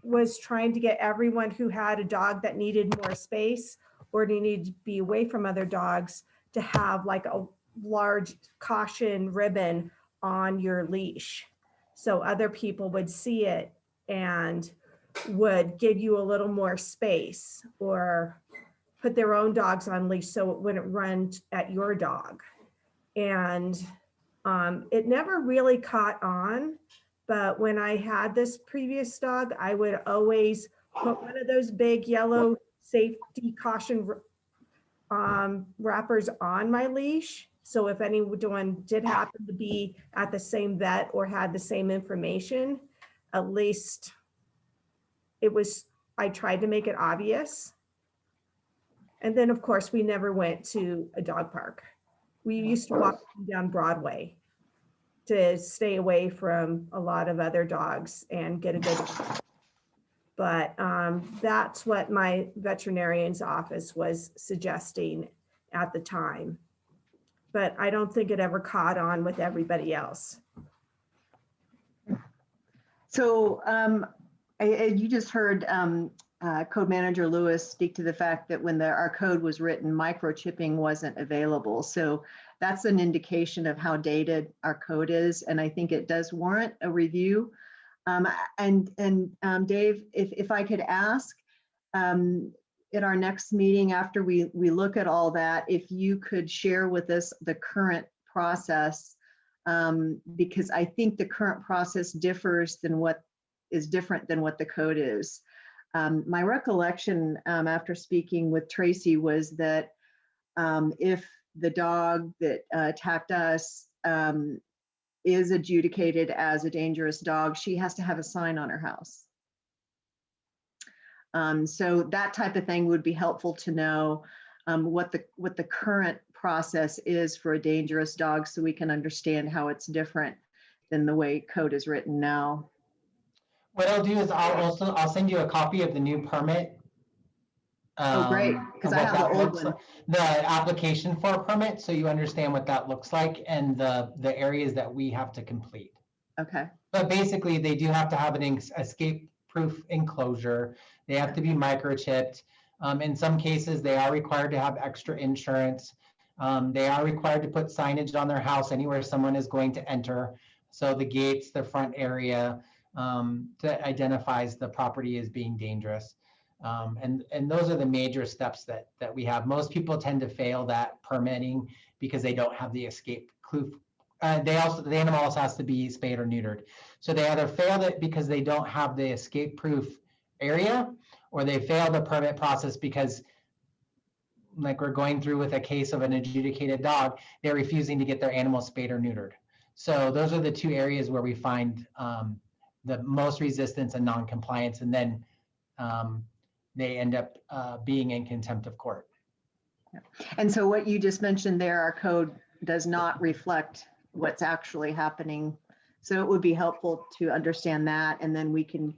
was trying to get everyone who had a dog that needed more space or needed to be away from other dogs to have like a large caution ribbon on your leash. So other people would see it and would give you a little more space or put their own dogs on leash so it wouldn't run at your dog. And it never really caught on, but when I had this previous dog, I would always put one of those big yellow safety caution wrappers on my leash. So if anyone did happen to be at the same vet or had the same information, at least I tried to make it obvious. And then of course, we never went to a dog park. We used to walk down Broadway to stay away from a lot of other dogs and get a good. But that's what my veterinarian's office was suggesting at the time. But I don't think it ever caught on with everybody else. So you just heard Code Manager Lewis speak to the fact that when our code was written, microchipping wasn't available. So that's an indication of how dated our code is. And I think it does warrant a review. Dave, if I could ask, at our next meeting, after we look at all that, if you could share with us the current process, because I think the current process differs than what is different than what the code is. My recollection after speaking with Tracy was that if the dog that attacked us is adjudicated as a dangerous dog, she has to have a sign on her house. So that type of thing would be helpful to know what the current process is for a dangerous dog, so we can understand how it's different than the way code is written now. What I'll do is I'll send you a copy of the new permit. Oh, great, because I have the old one. The application for a permit, so you understand what that looks like and the areas that we have to complete. Okay. But basically, they do have to have an escape-proof enclosure. They have to be microchipped. In some cases, they are required to have extra insurance. They are required to put signage on their house anywhere someone is going to enter. So the gates, the front area, that identifies the property as being dangerous. And those are the major steps that we have. Most people tend to fail that permitting because they don't have the escape-proof. The animal also has to be spayed or neutered. So they either failed it because they don't have the escape-proof area, or they fail the permit process because, like we're going through with a case of an adjudicated dog, they're refusing to get their animal spayed or neutered. So those are the two areas where we find the most resistance and non-compliance, and then they end up being in contempt of court. And so what you just mentioned there, our code does not reflect what's actually happening. So it would be helpful to understand that, and then we can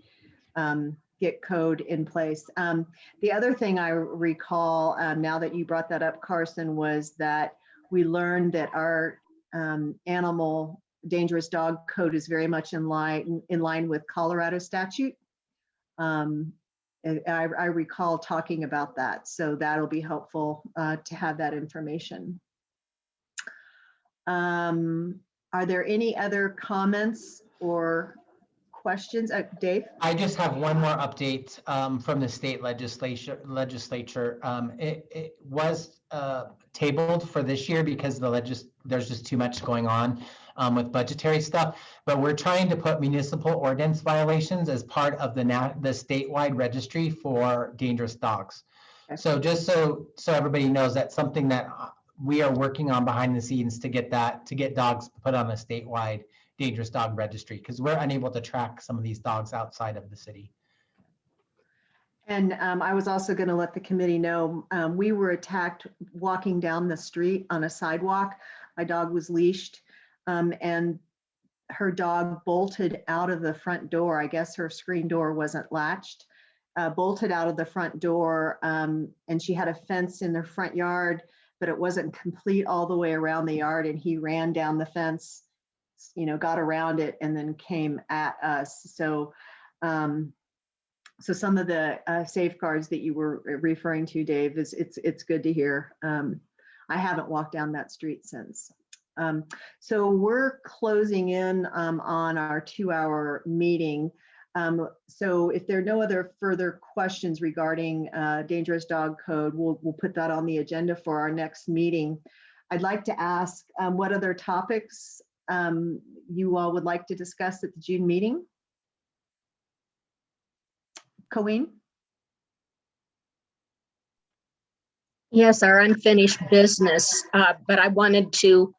get code in place. The other thing I recall, now that you brought that up, Carson, was that we learned that our animal dangerous dog code is very much in line with Colorado statute. I recall talking about that, so that'll be helpful to have that information. Are there any other comments or questions? Dave? I just have one more update from the state legislature. It was tabled for this year because there's just too much going on with budgetary stuff. But we're trying to put municipal ordinance violations as part of the statewide registry for dangerous dogs. Okay. So just so everybody knows, that's something that we are working on behind the scenes to get dogs put on a statewide dangerous dog registry, because we're unable to track some of these dogs outside of the city. And I was also going to let the committee know, we were attacked walking down the street on a sidewalk. My dog was leashed, and her dog bolted out of the front door. I guess her screen door wasn't latched, bolted out of the front door, and she had a fence in the front yard, but it wasn't complete all the way around the yard, and he ran down the fence, got around it and then came at us. So so some of the safeguards that you were referring to, Dave, it's good to hear. I haven't walked down that street since. So we're closing in on our 2-hour meeting. So if there are no other further questions regarding dangerous dog code, we'll put that on the agenda for our next meeting. I'd like to ask what other topics you all would like to discuss at the June meeting? Colleen? Yes, our unfinished business, but I wanted to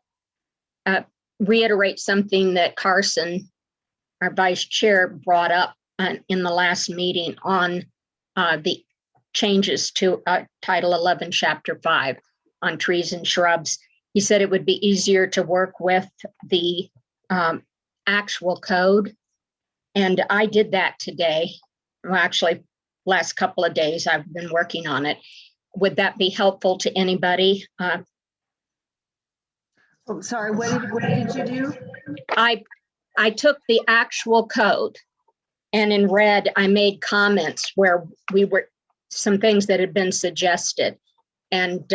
reiterate something that Carson, our vice chair, brought up in the last meeting on the changes to Title 11, Chapter 5 on trees and shrubs. He said it would be easier to work with the actual code. And I did that today. Well, actually, last couple of days I've been working on it. Would that be helpful to anybody? Oh, sorry, what did you do? I took the actual code, and in red, I made comments where we were some things that had been suggested. And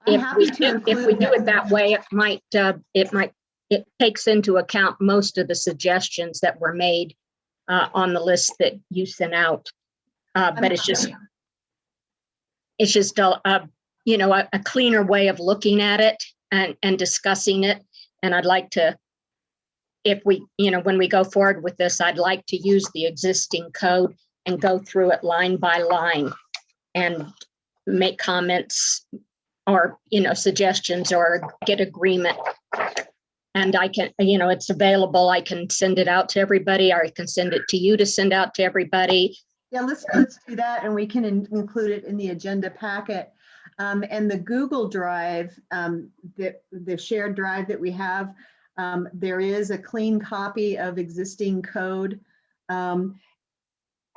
if we do it that way, it takes into account most of the suggestions that were made on the list that you sent out. But it's just a cleaner way of looking at it and discussing it. And I'd like to, if we, when we go forward with this, I'd like to use the existing code and go through it line by line and make comments or, suggestions or get agreement. And I can, it's available. I can send it out to everybody, or I can send it to you to send out to everybody. Yeah, let's do that, and we can include it in the agenda packet. And the Google Drive, the shared drive that we have, there is a clean copy of existing code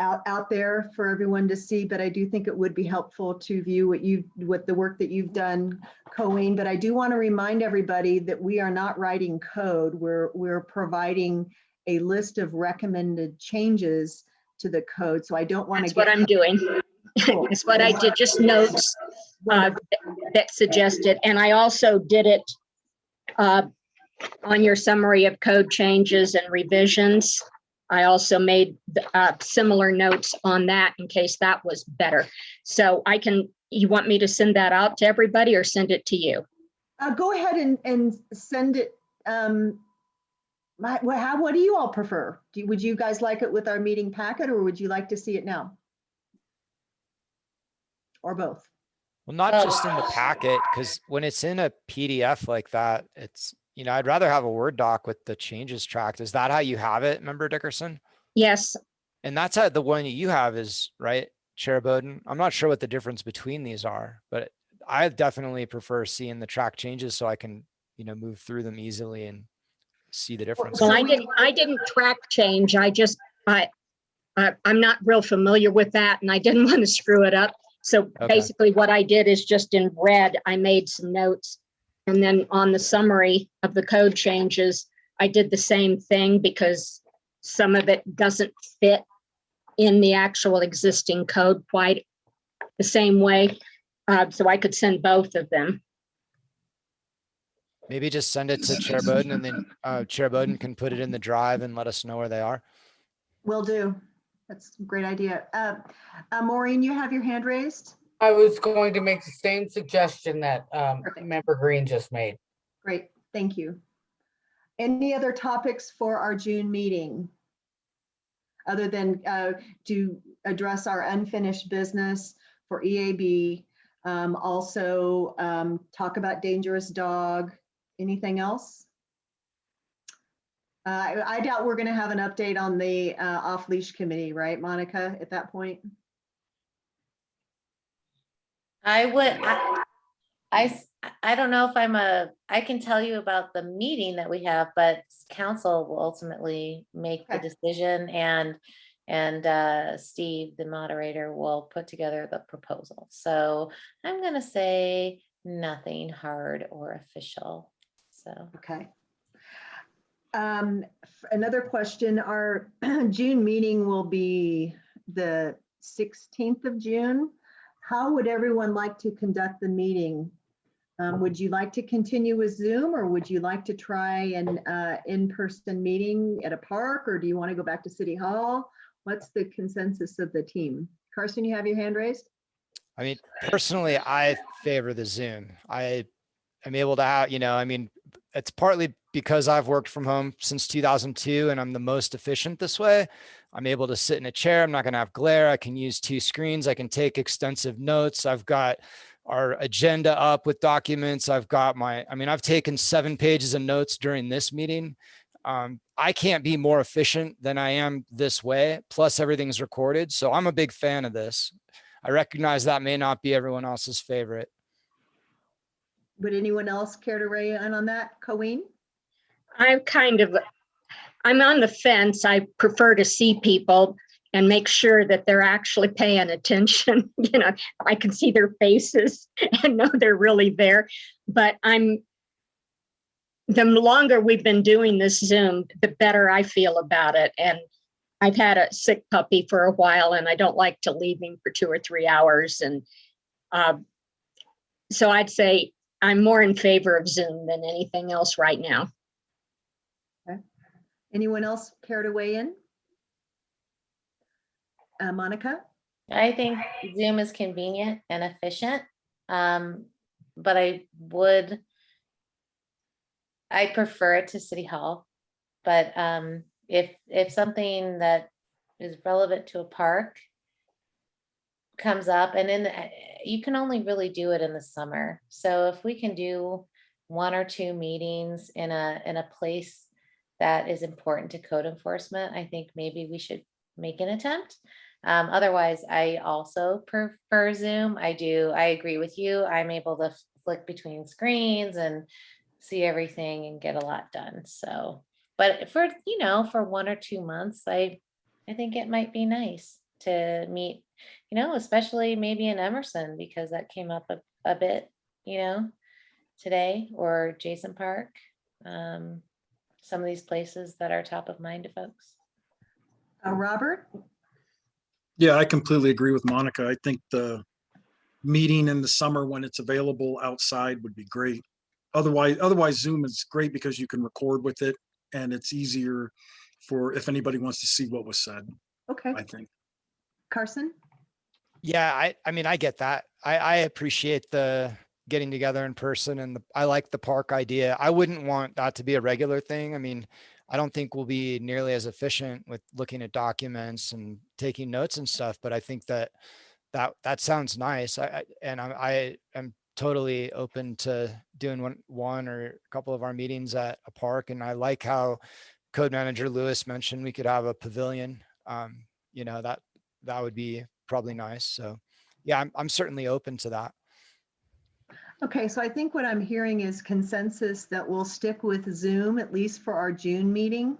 out there for everyone to see, but I do think it would be helpful to view what the work that you've done, Colleen. But I do want to remind everybody that we are not writing code. We're providing a list of recommended changes to the code. So I don't want to. That's what I'm doing. It's what I did, just notes that suggested. And I also did it on your summary of code changes and revisions. I also made similar notes on that in case that was better. So you want me to send that out to everybody or send it to you? Go ahead and send it. What do you all prefer? Would you guys like it with our meeting packet, or would you like to see it now? Or both? Well, not just in the packet, because when it's in a PDF like that, it's, I'd rather have a Word doc with the changes tracked. Is that how you have it, Member Dickerson? Yes. And that's how the one you have is, right, Chair Bowden? I'm not sure what the difference between these are, but I definitely prefer seeing the track changes so I can, move through them easily and see the difference. Well, I didn't track change. I'm not real familiar with that, and I didn't want to screw it up. So basically what I did is just in red, I made some notes. And then on the summary of the code changes, I did the same thing because some of it doesn't fit in the actual existing code quite the same way. So I could send both of them. Maybe just send it to Chair Bowden, and then Chair Bowden can put it in the drive and let us know where they are. Will do. That's a great idea. Maureen, you have your hand raised? I was going to make the same suggestion that Member Green just made. Great, thank you. Any other topics for our June meeting? Other than to address our unfinished business for EAB, also talk about dangerous dog. Anything else? I doubt we're going to have an update on the off-leash committee, right, Monica, at that point? I don't know if I can tell you about the meeting that we have, but council will ultimately make the Okay. decision, and Steve, the moderator, will put together the proposal. So I'm gonna say nothing hard or official, so. Okay. Another question, our June meeting will be the 16th of June. How would everyone like to conduct the meeting? Would you like to continue with Zoom, or would you like to try an in-person meeting at a park, or do you want to go back to City Hall? What's the consensus of the team? Carson, you have your hand raised? I mean, personally, I favor the Zoom. I am able to have, I mean, it's partly because I've worked from home since 2002 and I'm the most efficient this way. I'm able to sit in a chair. I'm not going to have glare. I can use 2 screens. I can take extensive notes. I've got our agenda up with documents. I've got I've taken 7 pages of notes during this meeting. I can't be more efficient than I am this way. Plus everything's recorded. So I'm a big fan of this. I recognize that may not be everyone else's favorite. Would anyone else care to weigh in on that? Colleen? I'm on the fence. I prefer to see people and make sure that they're actually paying attention. I can see their faces and know they're really there. But the longer we've been doing this Zoom, the better I feel about it. And I've had a sick puppy for a while, and I don't like to leave him for 2 or 3 hours. And so I'd say I'm more in favor of Zoom than anything else right now. Okay. Anyone else care to weigh in? Monica? I think Zoom is convenient and efficient, but I prefer it to City Hall. But if something that is relevant to a park comes up, and you can only really do it in the summer. So if we can do 1 or 2 meetings in a place that is important to code enforcement, I think maybe we should make an attempt. Otherwise, I also prefer Zoom. I agree with you. I'm able to flick between screens and see everything and get a lot done. So, but for 1 or 2 months, I think it might be nice to meet, especially maybe in Emerson, because that came up a bit, today, or Jason Park. Some of these places that are top of mind to folks. Robert? Yeah, I completely agree with Monica. I think the meeting in the summer when it's available outside would be great. Otherwise Zoom is great because you can record with it and it's easier for if anybody wants to see what was said. Okay. I think. Carson? Yeah, I mean, I get that. I appreciate the getting together in person, and I like the park idea. I wouldn't want that to be a regular thing. I mean, I don't think we'll be nearly as efficient with looking at documents and taking notes and stuff, but I think that sounds nice. I am totally open to doing one or a couple of our meetings at a park. And I like how Code Manager Lewis mentioned we could have a pavilion. That would be probably nice. So yeah, I'm certainly open to that. Okay, so I think what I'm hearing is consensus that we'll stick with Zoom, at least for our June meeting.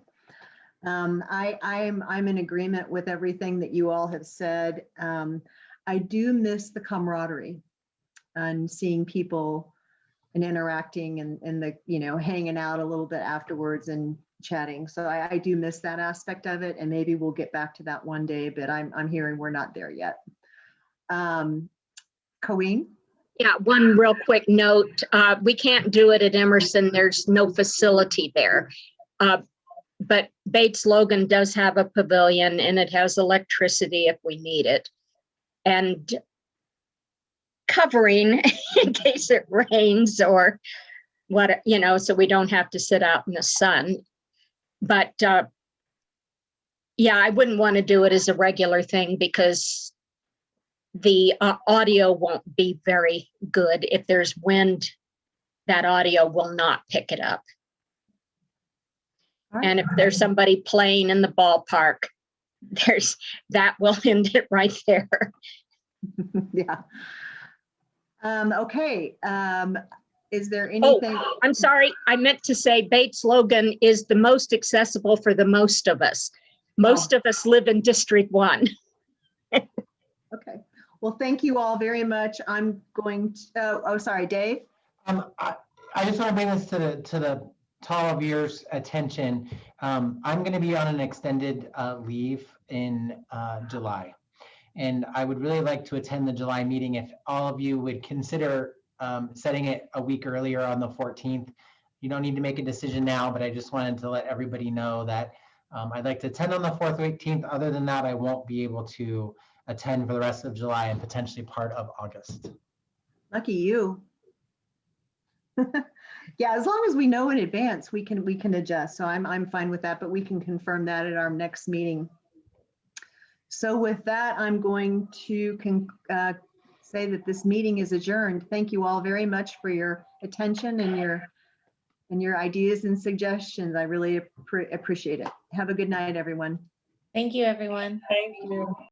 I'm in agreement with everything that you all have said. I do miss the camaraderie and seeing people and interacting and the, hanging out a little bit afterwards and chatting. So I do miss that aspect of it, and maybe we'll get back to that one day, but I'm hearing we're not there yet. Colleen? Yeah, one real quick note. We can't do it at Emerson. There's no facility there. But Bates Logan does have a pavilion, and it has electricity if we need it. And covering in case it rains or what, so we don't have to sit out in the sun. But yeah, I wouldn't want to do it as a regular thing because the audio won't be very good. If there's wind, that audio will not pick it up. All right. And if there's somebody playing in the ballpark, that will end it right there. Yeah. Okay. Is there Oh, anything? I'm sorry. I meant to say Bates Logan is the most accessible for the most of us. Most of us live in District 1. Okay. Well, thank you all very much. I'm going to, oh, sorry, Dave. I just want to bring this to all of your attention. I'm going to be on an extended leave in July. And I would really like to attend the July meeting. If all of you would consider setting it a week earlier on the 14th. You don't need to make a decision now, but I just wanted to let everybody know that I'd like to attend on the 4th or 18th. Other than that, I won't be able to attend for the rest of July and potentially part of August. Lucky you. Yeah, as long as we know in advance, we can adjust. So I'm fine with that, but we can confirm that at our next meeting. So with that, I'm going to say that this meeting is adjourned. Thank you all very much for your attention and your ideas and suggestions. I really appreciate it. Have a good night, everyone. Thank you, everyone. Thank you.